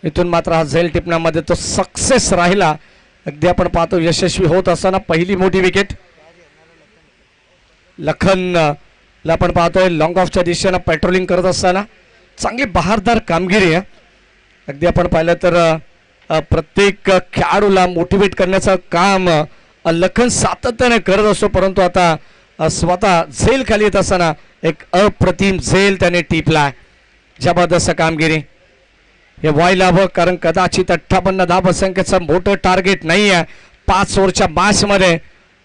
इथून मात्र हा झेल टिपण्यामध्ये तो सक्सेस राहिला. अगदी आपण पाहतो यशस्वी होत असताना पहिली मोठी विकेट लखनला आपण पाहतोय लॉंग ऑफच्या दिशेनं पेट्रोलिंग करत असताना चांगली बहारदार कामगिरी आहे. अगदी आपण पाहिलं तर प्रत्येक खेळाडूला मोटिवेट करण्याचं काम लखन सातत्याने करत असतो परंतु आता स्वतः झेल खाली येत असताना एक अप्रतिम झेल त्याने टिपला. जबरदस्त कामगिरी हे व्हायला हवं कारण कदाचित 58 धावसंख्येचं मोठं टार्गेट नाही आहे 5 ओव्हरच्या मॅच मध्ये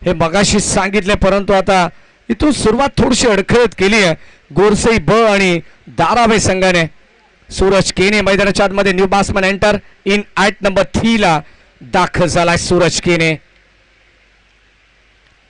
हे मगाशी सांगितले परंतु आता इथून सुरुवात थोडीशी अडखळत केली आहे गोरसई ब आणि धारावे संघाने. सूरज केने मैदानाच्या आतमध्ये new batsman enter in at number 3 ला दाखल झालाय सूरज केने.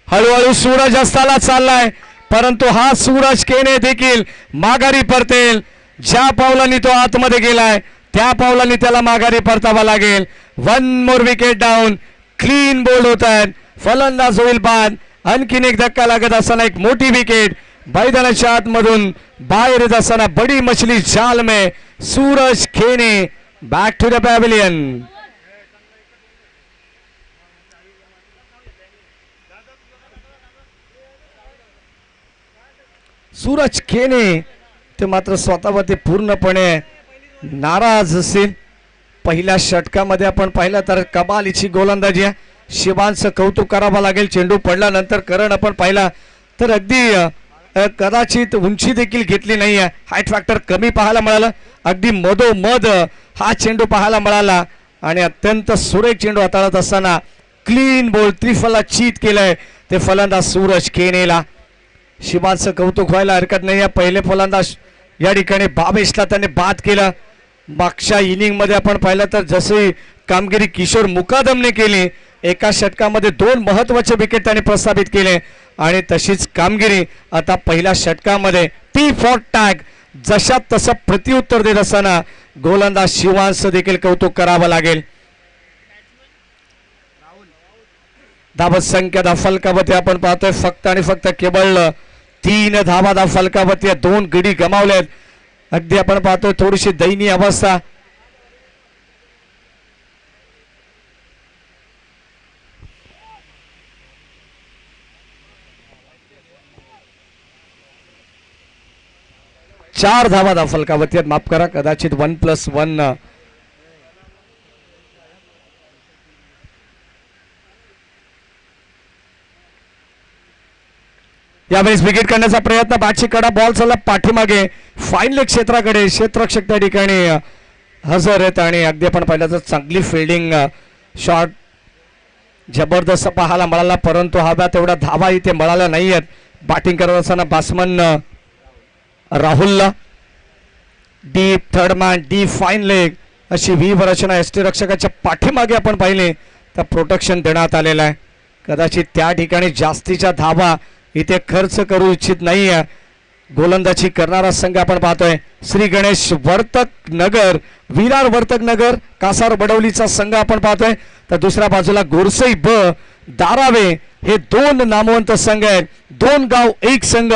हळूहळू सूरज अस्ताला चाललाय परंतु हा सूरज केने देखील माघारी परतेल. ज्या पावलांनी तो आतमध्ये गेलाय त्या पावलांनी त्याला माघारी परतावा लागेल. 1 more wicket down. Clean bowled होत आहेत. फलंदाज होईल बाद. आणखीन एक धक्का लागत असताना एक मोठी विकेट मैदानाच्या आतमधून बाहेर येत असताना बडी मछली जाल में Suraj Kene back to the pavilion. Suraj Kene ते मात्र स्वतःवरती पूर्णपणे नाराज असेल. पहिल्या षटकामध्ये आपण पाहिलं तर कमालीची गोलंदाजी आहे. शिवांचं कौतुक करावं लागेल. चेंडू पडल्यानंतर करण आपण पाहिला तर अगदी कदाचित उंची देखील घेतली नाही आहे. हाईट फॅक्टर कमी पाहायला मिळालं. अगदी मधोमध हा चेंडू पाहायला मिळाला आणि अत्यंत सुरेख चेंडू हाताळत असताना क्लीन बॉल त्रिफला चीत केलंय ते फलंदाज सूरज केनेला. शिवांचं कौतुक व्हायला हरकत नाही. पहिले फलंदाज या ठिकाणी भावेशला त्याने बाद केलं. मागच्या इनिंग मध्ये आपण पाहिलं तर जशी कामगिरी किशोर मुकादमने केली एका षटकामध्ये 2 महत्वाचे विकेट त्याने प्रस्थापित केले आणि तशीच कामगिरी आता पहिल्या षटकामध्ये टी फॉर टॅग जशा तसं प्रत्युत्तर देत असताना गोलंदाज शिवांचं देखील कौतुक करावं लागेल. धावत संख्या फलकावरती आपण पाहतोय फक्त आणि फक्त केवळ 3 धावा फलकावरती 2 गडी गमावलेत. अगदी आपण पाहतोय थोडीशी दयनीय अवस्था. चार धावा फलकावरती माफ करा कदाचित 1+1 यावेळेस विकेट करण्याचा प्रयत्न. बॅटची कडा बॉल चालला पाठीमागे फाईन क्षेत्राकडे. क्षेत्ररक्षक त्या ठिकाणी हजर आहेत आणि अगदी आपण पाहिलं तर चांगली फिल्डिंग शॉट जबरदस्त पाहायला मिळाला परंतु हव्या तेवढा धावा इथे मिळाल्या नाही आहेत. बॅटिंग करत असताना बॅट्समन राहुलला deep third man deep fine leg अशी व्हीव रचना एसटी रक्षकाच्या पाठीमागे आपण पाहिले तर प्रोटेक्शन देण्यात आलेलं आहे. कदाचित त्या ठिकाणी जास्तीच्या धावा इथे खर्च करू इच्छित नाही आहे. गोलंदाजी करणारा संघ आपण पाहतोय श्री गणेश वर्तक नगर विरार वर्तक नगर कासार बडवलीचा संघ आपण पाहतोय तर दुसऱ्या बाजूला गोरसई ब दारावे हे 2 नामवंत संघ आहेत. 2 गाव 1 संघ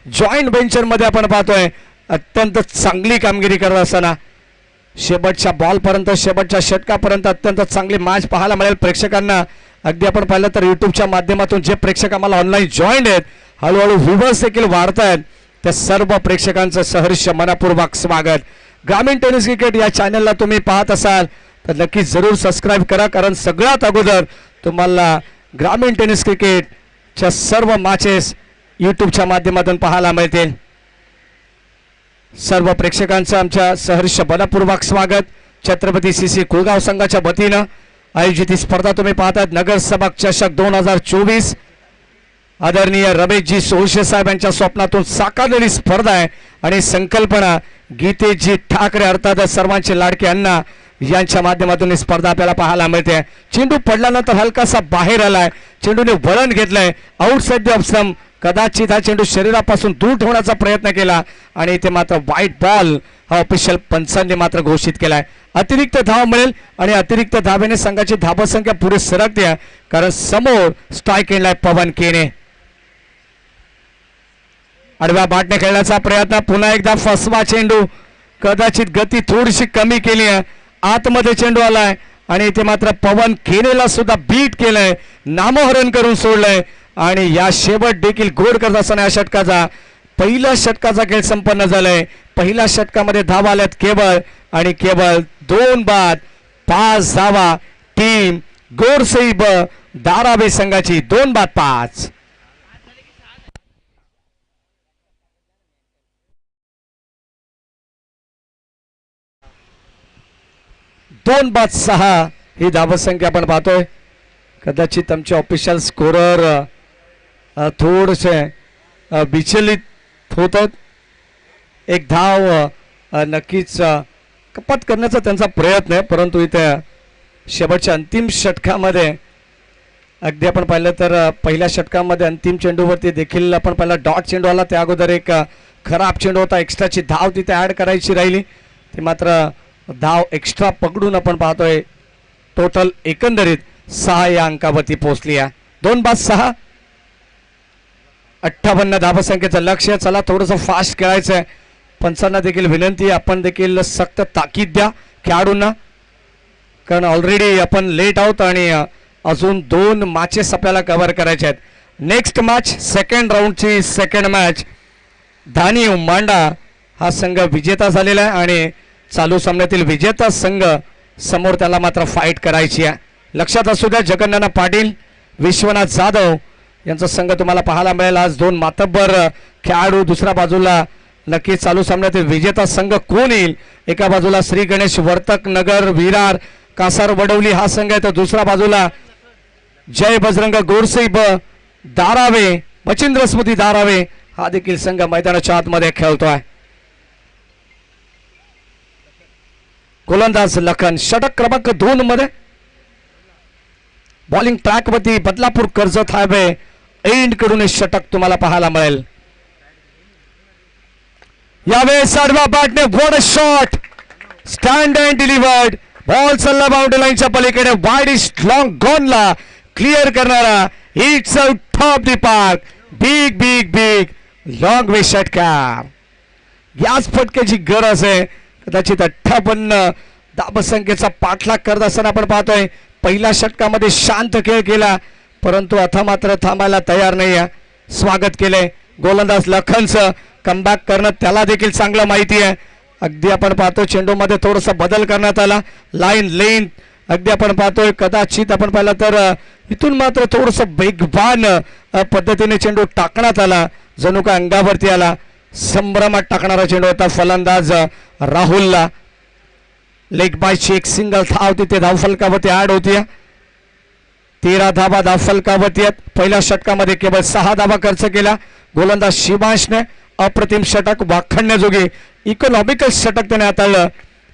जॉईंट वेंचर मध्ये आपण पाहतोय. अत्यंत चांगली कामगिरी करत असताना शेवटच्या बॉलपर्यंत शेवटच्या षटकापर्यंत अत्यंत चांगली मॅच पाहायला मिळेल प्रेक्षकांना. अगदी आपण पाहिलं तर युट्यूबच्या माध्यमातून जे प्रेक्षक आम्हाला ऑनलाईन जॉईन आहेत, हळूहळू व्ह्यूवर्स देखील वाढत आहेत, त्या सर्व प्रेक्षकांचं सहर्ष मनपूर्वक स्वागत. ग्रामीण टेनिस क्रिकेट या चॅनलला तुम्ही पाहत असाल तर नक्कीच जरूर सबस्क्राईब करा, कारण सगळ्यात अगोदर तुम्हाला ग्रामीण टेनिस क्रिकेटच्या सर्व मॅचेस यूट्यूबच्या माध्यमातून पाहायला मिळतील. सर्व प्रेक्षकांचं आमच्या सहर्ष मनपूर्वक स्वागत. छत्रपती सीसी कुळगाव संघाच्या वतीनं आयोजित ही स्पर्धा तुम्ही पाहतात. नगरसेवक चषक 2024 आदरणीय रमेशजी सोळशे साहेब यांच्या स्वप्नातून साकारलेली स्पर्धा आहे आणि संकल्पना गीतेजी ठाकरे अर्थात सर्वांचे लाडके अण्णा यांच्या माध्यमातून ही स्पर्धा आपल्याला पाहायला मिळते. चेंडू पडल्यानंतर हलकासा बाहेर आलाय, चेंडूने वळण घेतलंय, आउटसाइड द ऑफ स्टंप. कदाचित हा चेंडू शरीरापासून दूर ठेवण्याचा प्रयत्न केला आणि इथे मात्र व्हाईट बॉल हा ऑफिशियल पंचांनी मात्र घोषित केलाय. अतिरिक्त धाव मिळेल आणि अतिरिक्त धावेने संघाची धावसंख्या पुढे सरकते, कारण समोर स्ट्राईक एंडला पवन केने. आडव्या बाटने खेळण्याचा प्रयत्न, पुन्हा एकदा फसवा चेंडू, कदाचित गती थोडीशी कमी केली आहे, आतमध्ये चेंडू आलाय आणि इथे मात्र पवन केनेला सुद्धा बीट केलंय, नामोहरण करून सोडलंय आणि या शेवट देखील गोड करत असताना या षटकाचा पहिल्या षटकाचा खेळ संपन्न झालाय. पहिल्या षटकामध्ये धावा आल्यात केवळ आणि केवळ 2 बाद 5 धावा. टीम गोरसईब धारावे संघाची 2 बाद 5. 2 बाद 6 ही धावसंख्या आपण पाहतोय. कदाचित आमचे ऑफिशियल स्कोरर थोडेसे विचलित होतात. एक धाव नक्कीच कपात करण्याचा त्यांचा प्रयत्न आहे, परंतु इथे शेवटच्या अंतिम षटकामध्ये अगदी आपण पाहिलं तर पहिल्या षटकामध्ये अंतिम चेंडूवरती देखील आपण पाहिलं डॉट चेंडू आला, त्या अगोदर एक खराब चेंडू होता, एक्स्ट्राची धाव तिथे ॲड करायची राहिली, ती मात्र धाव एक्स्ट्रा पकडून आपण पाहतोय टोटल एकंदरीत 6 या अंकावरती पोहोचली आहे. 2 बाद 6 58 धावसंख्येचं लक्ष्य. चला थोडंसं फास्ट खेळायचं आहे, पंचांना देखील विनंती, आपण देखील सक्त ताकीद द्या खेळाडूंना, कारण ऑलरेडी आपण लेट आहोत आणि अजून 2 मॅचेस आपल्याला कव्हर करायचे आहेत. नेक्स्ट मॅच सेकंड राऊंडची सेकंड मॅच धानी मांडा हा संघ विजेता झालेला आहे आणि चालू सामन्यातील विजेता संघ समोर त्याला मात्र फाईट करायची आहे. लक्षात असू द्या, जगन्नाथ पाटील, विश्वनाथ जाधव यांचा संघ तुम्हाला पाहायला मिळेल. आज 2 मातब्बर खेळाडू. दुसऱ्या बाजूला नक्की चालू सामन्यातील विजेता संघ कोण येईल? एका बाजूला श्री गणेश वर्तक नगर विरार कासार वडवली हा संघ आहे, तर दुसऱ्या बाजूला जय बजरंग गोरसईब धारावे मचिंद्र स्मृती धारावे हा देखील संघ मैदानाच्या आतमध्ये खेळतोय. गोलंदाज लखन षटक क्रमांक 2 मध्ये. बॉलिंग ट्रॅक वरती बदलापूर कर्जत हायवे एंड करून हे षटक तुम्हाला पाहायला मिळेल. यावेळेस आडव्या बॅटने what a shot, stand and delivered. Ball चालला बाउंड्री लाईनच्या पलीकडे, वाईड इस्ट लॉंग गॉनला क्लिअर करणारा. It's out of the park. Big big big long way षटकार. याच फटक्याची गरज आहे. कदाचित 58 धावसंख्येचा पाठलाग करत असताना आपण पाहतोय पहिल्या षटकामध्ये शांत खेळ केला, परंतु आता मात्र थांबायला तयार नाही आहे. स्वागत केलंय गोलंदाज लखनचं. कमबॅक करणं त्याला देखील चांगलं माहिती आहे. अगदी आपण पाहतो चेंडूमध्ये थोडासा बदल करण्यात आला, लाईन लेन अगदी आपण पाहतोय. कदाचित आपण पाहिलं तर इथून मात्र थोडंसं वेगवान पद्धतीने चेंडू टाकण्यात आला, जणू का अंगावरती आला. संभ्रमात टाकणारा चेंडू होता फलंदाज राहुलला. लेग बायची एक सिंगल धाव तिथे धावफलकावरती ऍड होती. 13 धावा धावफलकावरती आहेत. पहिल्या षटकामध्ये केवळ 6 धावा खर्च केला. गोलंदाज शिवांशने अप्रतिम षटक, वाखण्याजोगी इकॉनॉमिकल षटक त्याने हाताळलं,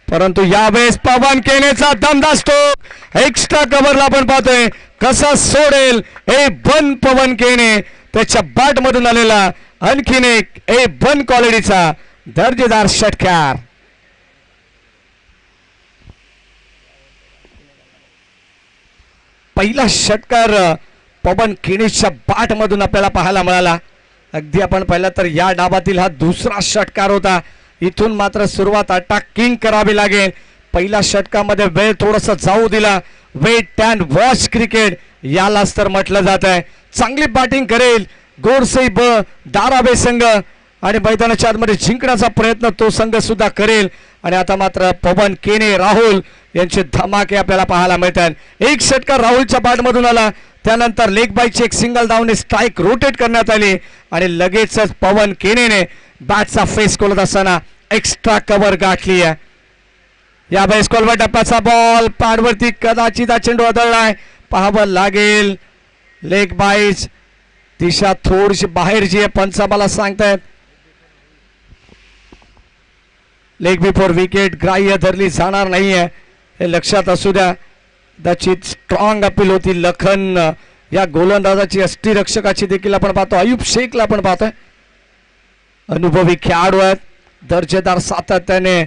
परंतु यावेळेस पवन केनेचा दमदार स्ट्रोक एक्स्ट्रा कव्हरला आपण पाहतोय. कसा सोडेल A1 पवन केने, त्याच्या बॅट मधून आलेला आणखीन एक A1 क्वालिटीचा दर्जेदार षटकार. पहिला षटकार पवन केनेच्या बॅट मधून आपल्याला पाहायला मिळाला. अगदी आपण पाहिलं तर या डावातील हा दुसरा षटकार होता. इथून मात्र सुरुवात अटॅकिंग करावी लागेल, पहिल्या षटकामध्ये वेळ थोडासा जाऊ दिला. वेट अँड वॉच क्रिकेट यालाच तर म्हटलं जात आहे. चांगली बॅटिंग करेल गोरसई धारावे संघ आणि मैदानाच्या आतमध्ये जिंकण्याचा प्रयत्न तो संघ सुद्धा करेल. आणि आता मात्र पवन केने राहुल यांचे धमाके आपल्याला पाहायला मिळतात. एक षटकार राहुलच्या बॅटमधून आला, त्यानंतर लेग बायची एक सिंगल धावने स्ट्राईक रोटेट करण्यात आली आणि लगेचच पवन केनेने बॅटचा फेस खोलत असताना एक्स्ट्रा कव्हर गाठली आहे. या बेसकॉलवर टप्प्याचा बॉल पॅडवरती कदाचित हा चेंडू आदळलाय, पाहावं लागेल. लेग बाईज दिशा थोडीशी बाहेर जी आहे पंच मला सांगतायत. लेग बिफोर विकेट ग्राह्य धरली जाणार नाहीये हे लक्षात असू द्या. कदाचित स्ट्रॉंग अपील होती लखन या गोलंदाजाची, अष्टीरक्षकाची देखील आपण पाहतो. अयूब शेखला आपण पाहतोय. अनुभवी खेळाडू आहेत, दर्जेदार सातत्याने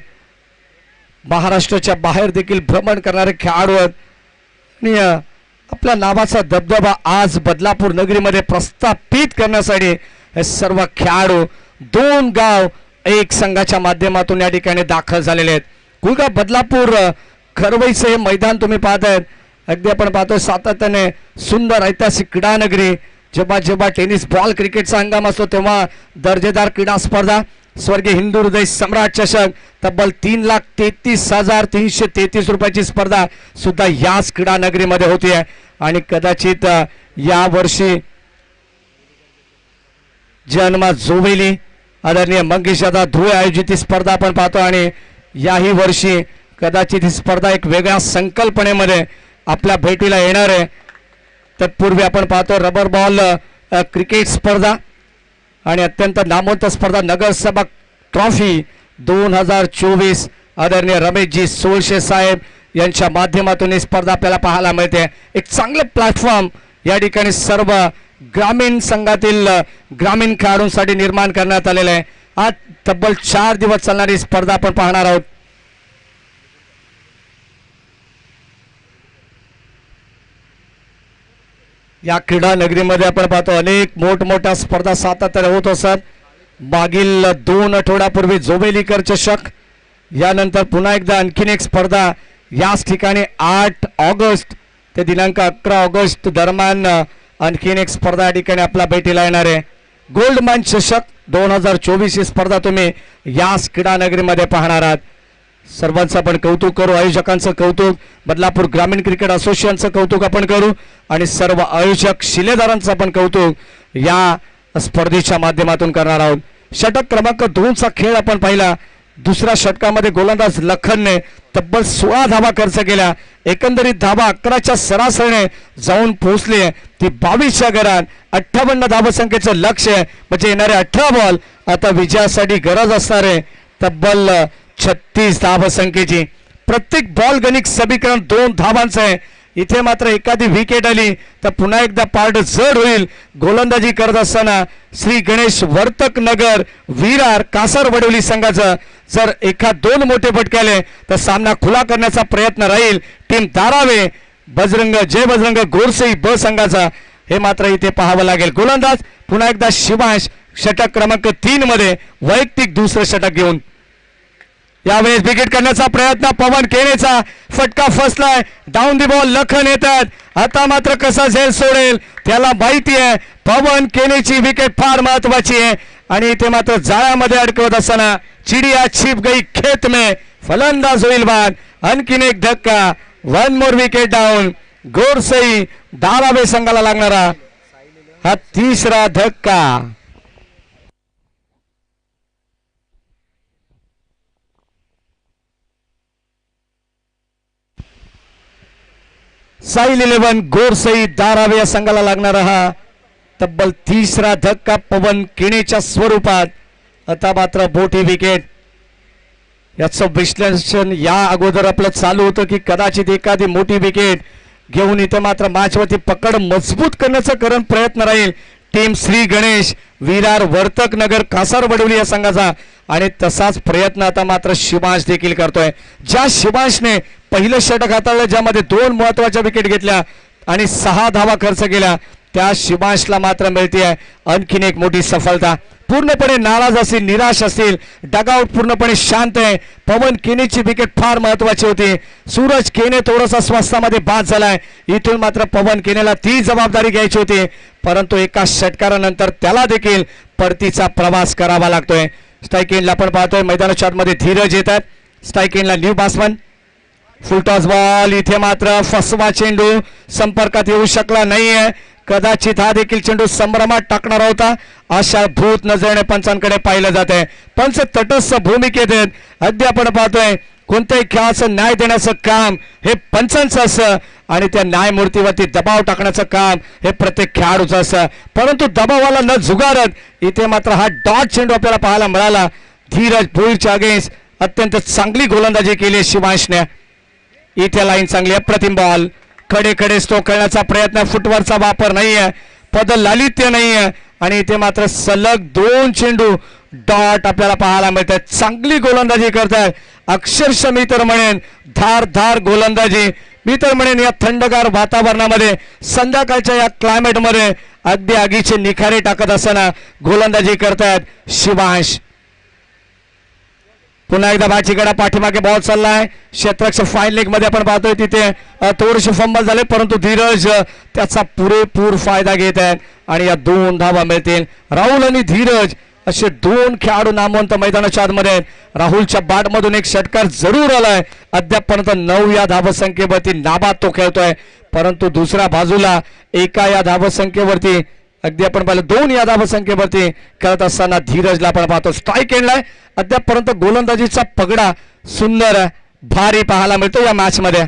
महाराष्ट्राच्या बाहेर देखील भ्रमण करणारे खेळाडू आहेत आणि आपल्या नावाचा दबदबा आज बदलापूर नगरीमध्ये प्रस्थापित करण्यासाठी हे सर्व खेळाडू दोन गाव एक संघाच्या माध्यमातून या ठिकाणी दाखल झालेले आहेत. कुलगाव बदलापूर खरवईचं हे मैदान तुम्ही पाहतायत. अगदी आपण पाहतोय सातत्याने सुंदर ऐतिहासिक क्रीडा नगरी. जेव्हा जेव्हा टेनिस बॉल क्रिकेटचा हंगाम असतो तेव्हा दर्जेदार क्रीडा स्पर्धा स्वर्गीय हिंदू हृदय सम्राट चषक तब्बल 3,33,333 रुपयाची स्पर्धा सुद्धा याच क्रीडा नगरीमध्ये होती आहे. आणि कदाचित या वर्षी जन्मा जोवेली आदरणीय मंगेशदा धुळे आयोजित ही स्पर्धा आपण पाहतो आणि याही वर्षी कदाचित ही स्पर्धा एक वेगळ्या संकल्पनेमध्ये आपल्या भेटीला येणार आहे. तत्पूर्वी आपण पाहतो रबर बॉल क्रिकेट स्पर्धा आणि अत्यंत नामवंत स्पर्धा नगरसभा ट्रॉफी 2024 आदरणीय रमेशजी सोळशे साहेब यांच्या माध्यमातून ही स्पर्धा आपल्याला पाहायला मिळते. एक चांगलं प्लॅटफॉर्म या ठिकाणी सर्व ग्रामीण संघातील ग्रामीण खेळाडूंसाठी निर्माण करण्यात आलेलं आहे. आज तब्बल 4 दिवस चालणारी स्पर्धा आपण पाहणार आहोत. या क्रीडा नगरीमध्ये आपण पाहतो अनेक मोठमोठ्या स्पर्धा सातत्याने होत असतात. मागील 2 आठवड्यापूर्वी जोवेलीकर चषक, यानंतर पुन्हा एकदा आणखीन एक स्पर्धा याच ठिकाणी 8 ऑगस्ट ते दिनांक 11 ऑगस्ट दरम्यान आणखीन एक स्पर्धा या ठिकाणी आपल्या भेटीला येणार आहे. गोल्डमॅन चषक 2024 ही स्पर्धा तुम्ही याच क्रीडा नगरीमध्ये पाहणार आहात. सर्वांचं आपण कौतुक करू, आयोजकांचं कौतुक, बदलापूर ग्रामीण क्रिकेट असोसिएशनचं कौतुक आपण करू आणि सर्व आयोजक शिलेदारांचं आपण कौतुक या स्पर्धेच्या माध्यमातून करणार आहोत. षटक क्रमांक 2चा खेळ आपण पाहिला. दुसऱ्या षटकामध्ये गोलंदाज लखनने तब्बल 16 धावा खर्च केल्या. एकंदरीत धावा 11च्या सरासरीने जाऊन पोहोचली आहे ती 22च्या घरात. 58 धावसंख्येचं लक्ष आहे म्हणजे येणारे 18 बॉल आता विजयासाठी गरज असणार आहे तब्बल 36 धावसंख्येची. प्रत्येक बॉल गणित समीकरण 2 धावांचं आहे. इथे मात्र एखादी विकेट आली तर पुन्हा एकदा पारड जड होईल. गोलंदाजी करत असताना श्री गणेश वर्तक नगर विरार कासार वडवली संघाचं जर 1-2 मोठे फटके आले तर सामना खुला करण्याचा प्रयत्न राहील टीम धारावे बजरंग जय बजरंग गोरसई ब संघाचा. हे मात्र इथे पाहावं लागेल. गोलंदाज पुन्हा एकदा शिवांश षटक क्रमांक 3 मध्ये वैयक्तिक दुसरं षटक घेऊन यावेळेस विकेट करण्याचा प्रयत्न पवन केनेचा. फटका फसलाय. डाऊन दी बॉल लखन येतात. आता मात्र कसा झेल सोडेल त्याला माहिती आहे. पवन केनेची विकेट फार महत्वाची आहे आणि इथे मात्र जाळ्यामध्ये अडकवत असताना चिडिया छिप गई खेत में फलंदाज होईल बाद. आणखीन एक धक्का. 1 मोर विकेट डाऊन. गोरसई धारावे संघाला लागणारा हा 3रा धक्का. साईल 11 गोरसई धारावे या संघाला लागणारा हा तब्बल 3रा धक्का पवन केनेच्या स्वरूपात. आता मात्र मोठी विकेट. याचं विश्लेषण या अगोदर आपलं चालू होतं की कदाचित एखादी मोठी विकेट घेऊन इथे मात्र मॅचवरती पकड मजबूत करण्याचा प्रयत्न राहील टीम श्री गणेश विरार वर्तक नगर कासार वडवली या संघाचा आणि तसाच प्रयत्न आता मात्र शिवांश देखील करतोय. ज्या शिवांशने पहिलं षटक हाताळलं ज्यामध्ये 2 महत्वाच्या विकेट घेतल्या आणि 6 धावा खर्च केल्या त्या शिवांशला मात्र मिळते आणखीन एक मोठी सफलता. पूर्णपणे नाराज असतील, निराश असतील, डगआउट पूर्णपणे शांत आहे. पवन केनेची विकेट फार महत्वाची होती. सूरज केने थोडासा स्वस्तामध्ये बाद झालाय. इथून मात्र पवन केनेला ती जबाबदारी घ्यायची होती, परंतु एका षटकारानंतर त्याला देखील परतीचा प्रवास करावा लागतोय. स्ट्राईक एंडला आपण पाहतोय मैदानाच्या आतमध्ये धीरज येतात. स्ट्राईक एंडला न्यू बॅट्समन. Full toss ball. इथे मात्र फसवा चेंडू संपर्कात येऊ शकला नाहीये. कदाचित हा देखील चेंडू संभ्रमात टाकणार होता. अशा भूत नजरेने पंचांकडे पाहिलं जात आहे. पंच तटस्थ भूमिकेत आहेत. अद्याप आपण पाहतोय कोणत्याही खेळाचं न्याय देण्याचं काम हे पंचांचं असं आणि त्या न्यायमूर्तीवरती दबाव टाकण्याचं काम हे प्रत्येक खेळाडूचं असं. परंतु दबावाला न झुगारत इथे मात्र हा डॉट चेंडू आपल्याला पाहायला मिळाला. धीरज भोईरच्या अगेन्स्ट अत्यंत चांगली गोलंदाजी केली शिवांशने. इथे लाईन चांगली आहे. प्रतिम बॉल. कडे कडे स्ट्रोक करण्याचा प्रयत्न. फुटवरचा वापर नाहीये, पद लालित्य नाहीये आणि इथे मात्र सलग 2 चेंडू डॉट आपल्याला पाहायला मिळतात. चांगली गोलंदाजी करतात. अक्षरशः मी तर म्हणेन धारधार गोलंदाजी. मी तर म्हणेन या थंडगार वातावरणामध्ये संध्याकाळच्या या क्लायमेटमध्ये अगदी आगीचे निखारे टाकत असताना गोलंदाजी करतायत शिवांश. पुन्हा एकदा बाचीकडा पाठीमागे बॉल चाललाय. क्षेत्ररक्षक फाईन लेग मध्ये आपण पाहतोय तिथे थोडेसे फंबल झाले, परंतु धीरज त्याचा पुरेपूर फायदा घेत आहेत आणि या 2 धावा मिळतील. राहुल आणि धीरज असे 2 खेळाडू नामवंत मैदानाच्या आतमध्ये. राहुलच्या बॅटमधून एक षटकार जरूर आलाय. अद्यापपर्यंत 9 या धावसंख्येवरती नाबाद तो खेळतोय, परंतु दुसऱ्या बाजूला एका या धावसंख्येवरती अगदी आपण पाहिलं 2 या धावसंख्येवरती खेळत असताना धीरजला आपण पाहतो. स्ट्राईक एंडलाय. अद्यापपर्यंत गोलंदाजीचा पगडा सुंदर भारी पाहायला मिळतो या मॅच मध्ये.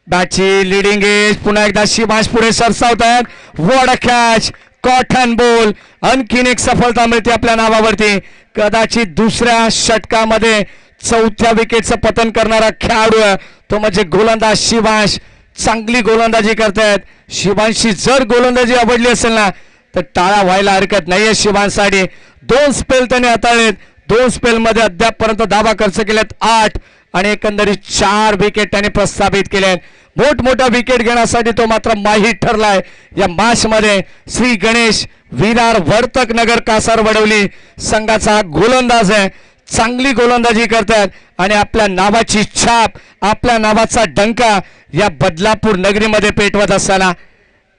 बॅटची लिडिंग एज. पुन्हा एकदा शिवांश पुढे सरसावतात. What a catch. Caught and bowled. आणखीन एक सफलता मिळते आपल्या नावावरती. कदाचित दुसऱ्या षटकामध्ये 4थ्या विकेटचं पतन करणारा खेळाडू तो म्हणजे गोलंदाज शिवांश. चांगली गोलंदाजी करतायत. शिवांशची जर गोलंदाजी आवडली असेल ना तर टाळा व्हायला हरकत नाहीये शिवांशसाठी. 2 स्पेल त्याने हाताळलेत. 2 स्पेल मध्ये अद्यापपर्यंत धावा खर्च केल्यात 8 आणि एकंदरीत 4 विकेट त्याने प्रस्थापित केल्यात. मोठमोठ्या विकेट घेण्यासाठी तो मात्र माहीर ठरलाय या मॅच मध्ये. श्री गणेश विरार वर्तक नगर कासार वडवली संघाचा हा गोलंदाज आहे. चांगली गोलंदाजी करतात आणि आपल्या नावाची छाप, आपल्या नावाचा डंका या बदलापूर नगरीमध्ये पेटवत असताना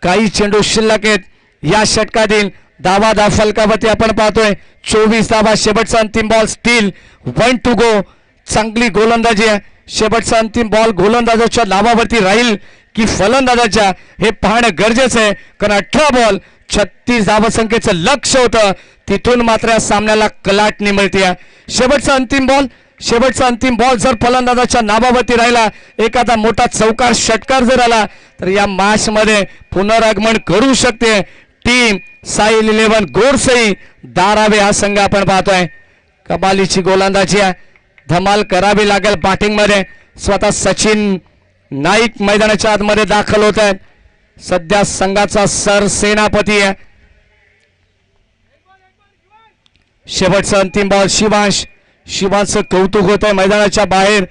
काही चेंडू शिल्लक आहेत या षटकातील. धावा फलकावरती आपण पाहतोय 24 धावा. शेवटचा अंतिम बॉल स्टील. 1 to go. चांगली गोलंदाजी आहे. शेवटचा अंतिम बॉल गोलंदाजाच्या नावावरती राहील की फलंदाजाच्या हे पाहणं गरजेचं आहे, कारण 18 बॉल 36 धावसंख्येचं लक्ष होतं. तिथून मात्र या सामन्याला कलाटणी मिळते. शेवटचा अंतिम बॉल जर फलंदाजाच्या नावावरती राहिला, एखादा मोठा चौकार षटकार जर आला तर या मॅच मध्ये पुनरागमन करू शकते टीम साईल 11 गोरसई धारावे हा संघ आपण पाहतोय. कमालीची गोलंदाजी आहे. धमाल करावी लागेल बॅटिंग मध्ये. स्वतः सचिन नाईक मैदानाच्या आतमध्ये दाखल होत आहेत. सध्या संघाचा सरसेनापती आहे. शेवटचा अंतिम बॉल शिवांशचं कौतुक होत आहे मैदानाच्या बाहेर.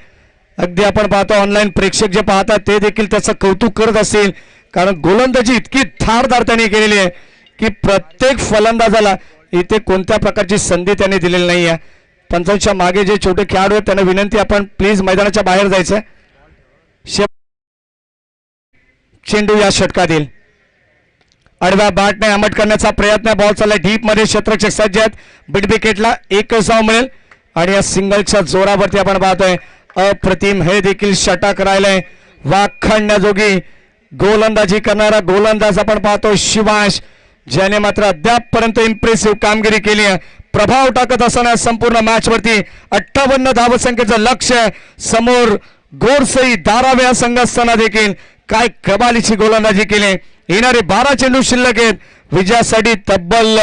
अगदी आपण पाहतो ऑनलाईन प्रेक्षक जे पाहतात ते देखील त्याचं कौतुक करत असतील, कारण गोलंदाजी इतकी धारदार त्यांनी केलेली आहे की प्रत्येक फलंदाजाला इथे कोणत्या प्रकारची संधी त्यांनी दिलेली नाही आहे. पंचांच्या मागे जे छोटे खेळाडू आहेत त्यांना विनंती, आपण प्लीज मैदानाच्या बाहेर जायचं. चेंडू या षटकातील आडव्या बॅटने आमट करण्याचा प्रयत्न. बॉल चाललाय डीप मध्ये. क्षेत्ररक्षक सज्ज आहेत. मिड विकेटला 1 धाव मिळेल आणि या सिंगलच्या जोरावरती आपण पाहतोय अप्रतिम हे देखील षटक राहिलंय. वाखाणण्याजोगी गोलंदाजी करणारा गोलंदाज आपण पाहतोय शिवांश, ज्याने मात्र अद्यापपर्यंत इम्प्रेसिव्ह कामगिरी केली आहे. प्रभाव टाकत असताना संपूर्ण मॅच वरती 58 धावसंख्येचं लक्ष समोर. गोरसई धारावे हा संघ असताना देखील काय कमालीची गोलंदाजी केली. येणारे 12 चेंडू शिल्लक आहेत. विजयासाठी तब्बल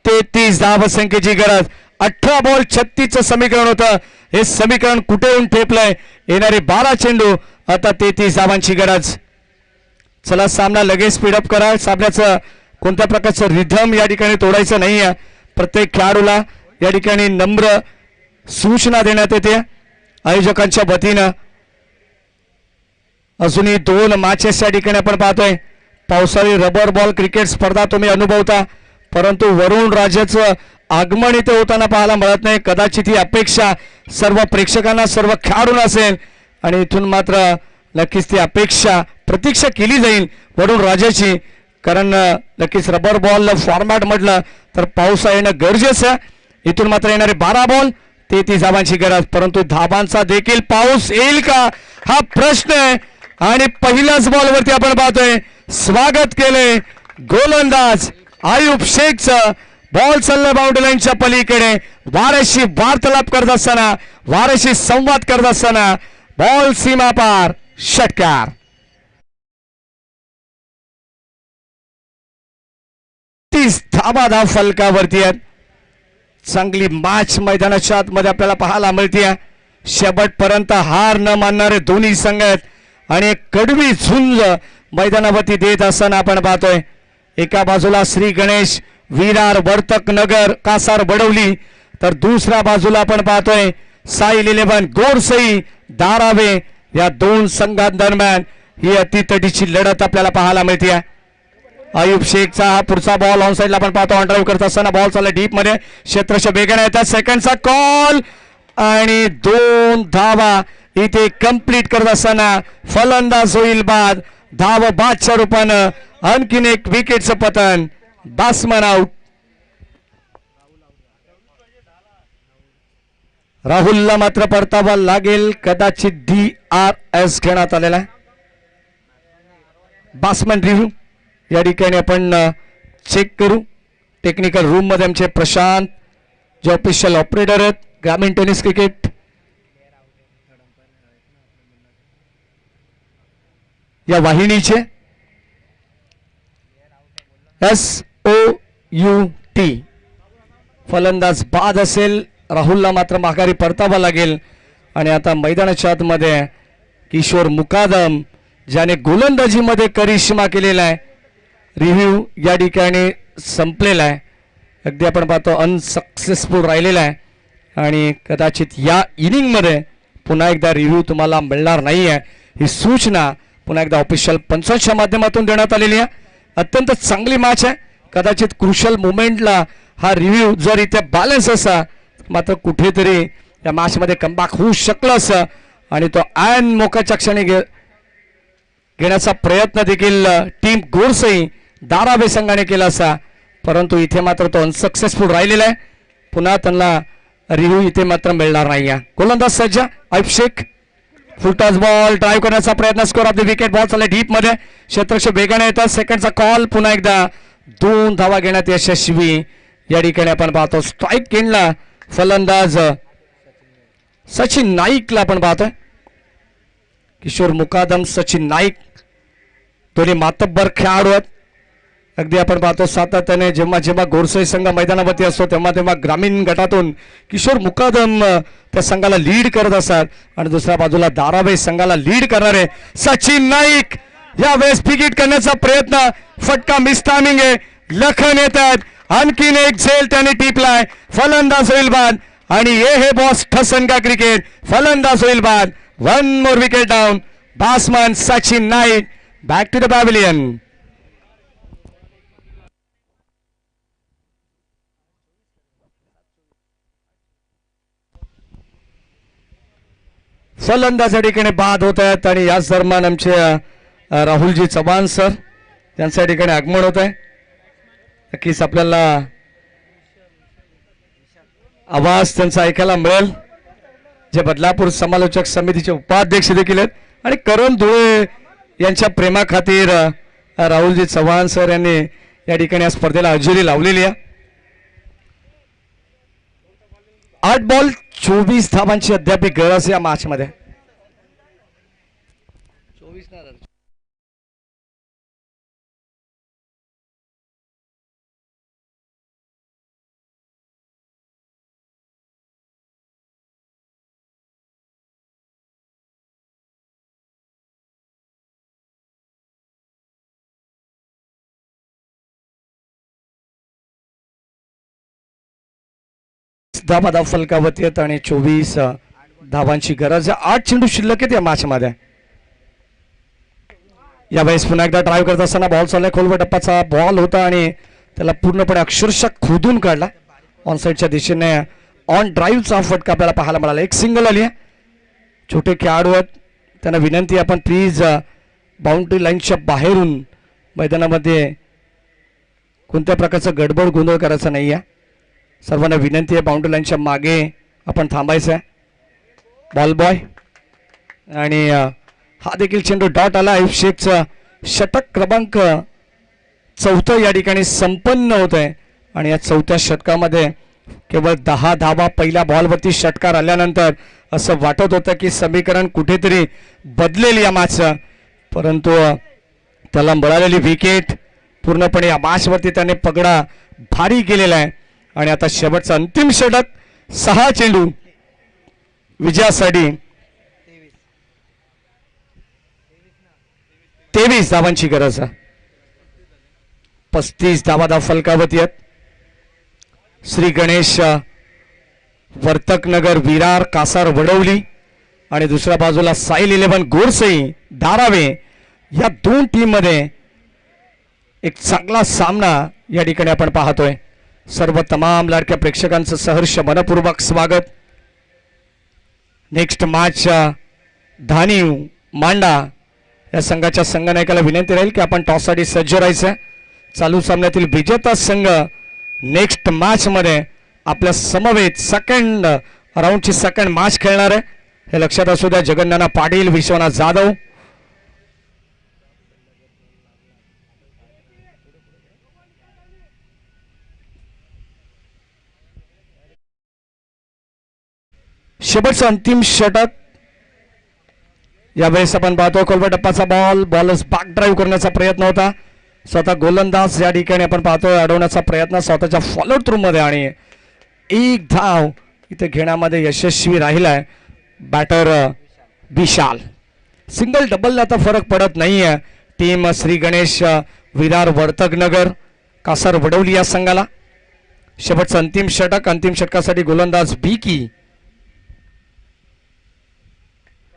33 धावसंख्येची गरज. 18 बॉल 36चं समीकरण होतं. हे समीकरण कुठे येऊन ठेपलंय. येणारे 12 चेंडू, आता 33 धावांची गरज. चला सामना लगेच स्पीडअप करा. सामन्याचं कोणत्या प्रकारचं रिधम या ठिकाणी तोडायचं नाही आहे. प्रत्येक खेळाडूला या ठिकाणी नम्र सूचना देण्यात येते आयोजकांच्या वतीनं. अजूनही 2 मॅचेस या ठिकाणी आपण पाहतोय. पावसाळी रबर बॉल क्रिकेट स्पर्धा तुम्ही अनुभवता, परंतु वरुण राजाचं आगमन इथे होताना पाहायला मिळत नाही. कदाचित ही अपेक्षा सर्व प्रेक्षकांना, सर्व खेळाडूंना असेल आणि इथून मात्र नक्कीच ती अपेक्षा प्रतीक्षा केली जाईल वरुण राजाची, कारण नक्कीच रबर बॉल फॉर्मॅट म्हटलं तर पावसा येणं गरजेचं. इथून मात्र येणारे 12 बॉल 33 धावांची गरज, परंतु धावांचा देखील पाऊस येईल का हा प्रश्न आहे. आणि पहिल्याच बॉलवरती आपण पाहतोय स्वागत केले गोलंदाज आयुब शेखचं. बॉल चालला बाउंड्री लाईनच्या पलीकडे, वाऱ्याशी वार्तालाप करत असताना, वाऱ्याशी संवाद करत असताना बॉल सीमा पार, षटकार. धाव फलकावरती आहेत. चांगली मॅच मैदानाच्या आतमध्ये आपल्याला पाहायला मिळते. शेवटपर्यंत हार न मानणारे दोन्ही संघ आहेत आणि एक कडवी झुंज मैदानावरती देत असताना आपण पाहतोय. एका बाजूला श्री गणेश विरार वर्तक नगर कासार बडवली, तर दुसऱ्या बाजूला आपण पाहतोय साईल 11 गोरसई धारावे. या दोन संघांदरम्यान ही अतितटीची लढत आपल्याला पाहायला मिळते. आयुब शेखचा हा पुढचा बॉल ऑन साईडला आपण पाहतो. ऑन ड्राईव्ह करत असताना बॉल चालला डीप मध्ये, क्षेत्रशः वेगाने येतात. सेकंडचा कॉल आणि 2 धावा इथे कंप्लीट करत असताना फलंदाज होईल बाद. धाव बादच्या रूपानं आणखीन एक विकेटचं पतन, बॅट्समन आउट. राहुलला मात्र परतावा लागेल, कदाचित DRS घेण्यात आलेला आहे. बॅट्समन रिव्ह्यू या ठिकाणी आपण चेक करू. टेक्निकल रूम मध्ये आमचे प्रशांत जे ऑफिशियल ऑपरेटर आहेत ग्रामीण टेनिस क्रिकेट, या वाहिनीचे SOUT. फलंदाज बाद असेल, राहुलला मात्र माघारी परतावा लागेल. आणि आता मैदानाच्या आतमध्ये किशोर मुकादम ज्याने गोलंदाजीमध्ये करिश्मा केलेला आहे. रिव्ह्यू या ठिकाणी संपलेला आहे, अगदी आपण पाहतो अनसक्सेसफुल राहिलेला आहे आणि कदाचित या इनिंगमध्ये पुन्हा एकदा रिव्ह्यू तुम्हाला मिळणार नाही आहे. ही सूचना पुन्हा एकदा ऑफिशियल पंचांच्या माध्यमातून देण्यात आलेली आहे. अत्यंत चांगली मॅच आहे. कदाचित क्रुशल मुमेंटला हा रिव्ह्यू जर इथे बॅलन्स असा, मात्र कुठेतरी या मॅचमध्ये कमबॅक होऊ शकलं असं आणि तो ऐन मोकाच्या क्षणी घेण्याचा प्रयत्न देखील टीम गोरसई धारावे संघाने केला असा, परंतु इथे मात्र तो अनसक्सेसफुल राहिलेला आहे. पुन्हा त्यांना रिव्ह्यू इथे मात्र मिळणार नाही आहे. गोलंदाज सज्ज Ayub Shaikh. Full toss ball drive करण्याचा प्रयत्न, square of the wicket. Ball चालला डीप मध्ये, क्षेत्रक्षक वेगाने येतात. सेकंडचा कॉल, पुन्हा एकदा 2 धावा घेण्यात यशस्वी. या ठिकाणी आपण पाहतो स्ट्राईक केला फलंदाज सचिन नाईकला आपण पाहतोय. किशोर मुकादम, सचिन नाईक दोन्ही मातब्बर खेळाडू आहेत. अगदी आपण पाहतो सातत्याने जेव्हा जेव्हा गोरसई संघ मैदानावरती असतो तेव्हा तेव्हा ग्रामीण गटातून किशोर मुकादम त्या संघाला लीड करत असतात आणि दुसऱ्या बाजूला धारावे संघाला लीड करणारे सचिन नाईक यावेळेस विकेट करण्याचा प्रयत्न, फटका मिस टायमिंग आहे. लखन येतात, आणखीन एक झेल त्याने टिपलाय. फलंदाज होईल बाद आणि हे बॉस ठसन का क्रिकेट. फलंदाज होईल बाद. 1 more wicket down. Batsman Sachin Naik back to the pavilion. फलंदाज या ठिकाणी बाद होत आहेत आणि याच दरम्यान आमचे राहुलजी चव्हाण सर त्यांच्या ठिकाणी आगमन होत आहे. नक्कीच आपल्याला आवाज त्यांचा ऐकायला मिळेल, जे बदलापूर समालोचक समितीचे उपाध्यक्ष देखील आहेत आणि करण धुळे यांच्या प्रेमाखातीर राहुलजी चव्हाण सर यांनी या ठिकाणी या स्पर्धेला हजेरी लावलेली आहे. 8 बॉल 24 धावांची अद्याप गरज या मॅच मध्ये. धावा फलकावरती आहेत आणि 24 धावांची गरज. 8 चेंडू शिल्लक आहेत या मॅच मध्ये. यावेळेस पुन्हा एकदा ड्राईव्ह करत असताना बॉल चाललाय खोलवर, टप्पाचा बॉल होता आणि त्याला पूर्णपणे अक्षरशः खोदून काढला ऑन साईडच्या दिशेने. ऑन ड्राईव्हचा फटका आपल्याला पाहायला मिळाला. एक सिंगल आली आहे. छोटे खेळाडू आहेत, त्यांना विनंती आपण प्लीज बाउंड्री लाईनच्या बाहेरून मैदानामध्ये कोणत्या प्रकारचं गडबड गोंधळ करायचा नाही आहे. सर्वांना विनंती आहे बाउंड्री लाईनच्या मागे आपण थांबायचं आहे. बॉल बॉय आणि हा देखील चेंडू डॉट आला. आयुब शेखचा षटक क्रमांक 4 या ठिकाणी संपन्न होत आहे आणि या 4थ्या षटकामध्ये केवळ 10 धावा पहिल्या बॉलवरती षटकार आल्यानंतर असं वाटत होतं की समीकरण कुठेतरी बदलेल या मॅचचं, परंतु त्याला मिळालेली विकेट पूर्णपणे या मॅचवरती त्याने पगडा भारी केलेला आहे. आणि आता शेवटचा अंतिम षटक 6 चेंडू विजयासाठी 23 धावांची गरज आहे. 35 धावा फलकावती आहेत. श्री गणेश वर्तकनगर विरार कासार वडवली आणि दुसऱ्या बाजूला साईल 11 गोरसई धारावे या दोन टीम मध्ये एक चांगला सामना या ठिकाणी आपण पाहतोय. सर्व तमाम लाडक्या प्रेक्षकांचं सहर्ष मनपूर्वक स्वागत. नेक्स्ट मॅच धानीव मांडा या संघाच्या संघनायकाला विनंती राहील की आपण टॉससाठी सज्ज राहायचं. चालू सामन्यातील विजेता संघ नेक्स्ट मॅच मध्ये आपल्या समवेत सेकंड राऊंडची सेकंड मॅच खेळणार आहे. हे लक्षात असू द्या. जगन्नाना पाटील, विश्वनाथ जाधव शेवटचं अंतिम षटक. यावेळेस आपण पाहतो खोलवर टप्पाचा बॉल, बॉलच बॅक ड्राईव्ह करण्याचा प्रयत्न होता. स्वतः गोलंदाज या ठिकाणी आपण पाहतोय अडवण्याचा प्रयत्न स्वतःच्या फॉलो थ्रू मध्ये आणि एक धाव इथे घेण्यामध्ये यशस्वी राहिलाय बॅटर विशाल. सिंगल डबल आता फरक पडत नाहीये टीम श्री गणेश विरार वर्तकनगर कासार वडवली या संघाला. शेवटचं अंतिम षटक. अंतिम षटकासाठी गोलंदाज बीकी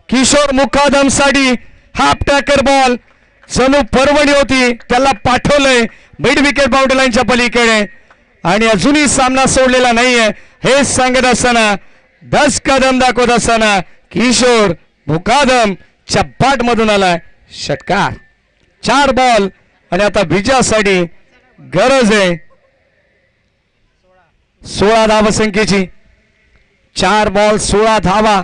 किशोर मुकादम साठी हाफ टॅकर बॉल जणू पर्वणी होती, त्याला पाठवलंय मिड विकेट बाउंड्री लाईनच्या पलीकडे आणि अजूनही सामना सोडलेला नाहीये. हे सांगत असताना 10 कदम दाखवत असताना किशोर मुकादम च्या बाट मधून आलाय षटकार. 4 बॉल आणि आता विजयासाठी गरज आहे 16 धावसंख्येची. 4 बॉल 16 धावा.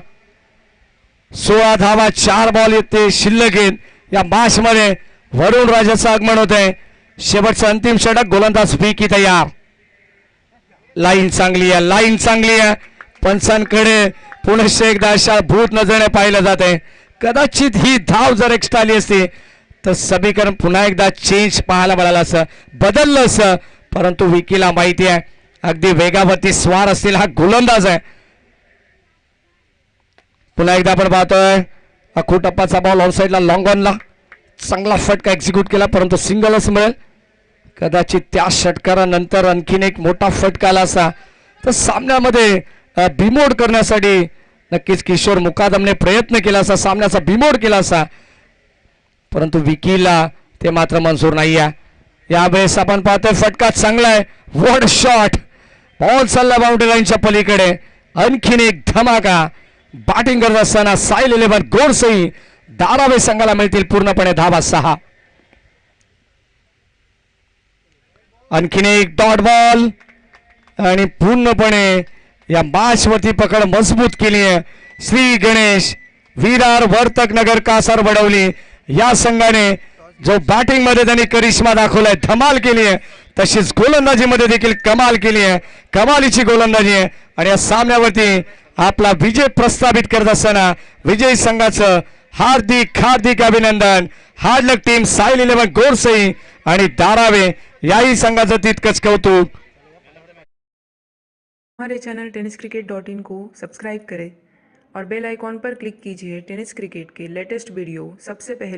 16 धावा 4 बॉल येते शिल्लक आहेत या मॅच मध्ये. वरुण राजाचं आगमन होत आहे. शेवटचं अंतिम षटक. गोलंदाज बीकी तयार. लाईन चांगली आहे, लाईन चांगली आहे. पंचांकडे पुनश्च एकदा अशा भूत नजरेने पाहिलं जाते. कदाचित ही धाव जर एक्स्ट्रा आली असती तर समीकरण पुन्हा एकदा चेंज पाहायला मिळालं असं, बदललं असं, परंतु विकीला माहिती आहे अगदी वेगावरती स्वार असतील हा गोलंदाज आहे. पुन्हा एकदा आपण पाहतोय अखू टप्पाचा बॉल ऑन साईडला लॉंग ऑनला चांगला फटका एक्झिक्यूट केला, परंतु सिंगलच मिळेल. कदाचित त्या षटकारानंतर आणखीन एक मोठा फटका आला असा तर सामन्यामध्ये बिमोड करण्यासाठी नक्कीच किशोर मुकादमने प्रयत्न केला असा, सामन्याचा बिमोड केला असा, परंतु विकीला ते मात्र मंजूर नाही आहे. यावेळेस आपण पाहतोय फटका चांगला आहे. वॉड शॉट. बॉल चालला बाउंड्री लाईनच्या पलीकडे. आणखीन एक धमाका. बॅटिंग करत असताना साईल 11 गोरसई धारावे संघाला मिळतील पूर्णपणे धावा 6. आणखीन एक डॉट बॉल आणि पूर्णपणे या मॅच वरती पकड मजबूत केली आहे श्री गणेश विरार वर्तकनगर कासार वडवली या संघाने. जो बॅटिंग मध्ये त्यांनी करिश्मा दाखवलाय, धमाल केली आहे, तशीच गोलंदाजी मध्ये देखील कमाल केली आहे. कमालीची गोलंदाजी आहे आणि या सामन्यावरती आपला विजय प्रस्थापित करत असताना विजयी संघाचं हार्दिक हार्दिक अभिनंदन. हार्ड लक टीम साईल 11 गोरसई आणि धारावे याही संघाचं तितकंच कौतुक. हमारे चैनल tenniscricket.in को सब्सक्राइब करें और बेल आइकॉन पर क्लिक कीजिए टेनिस क्रिकेट के लेटेस्ट वीडियो सबसे पहले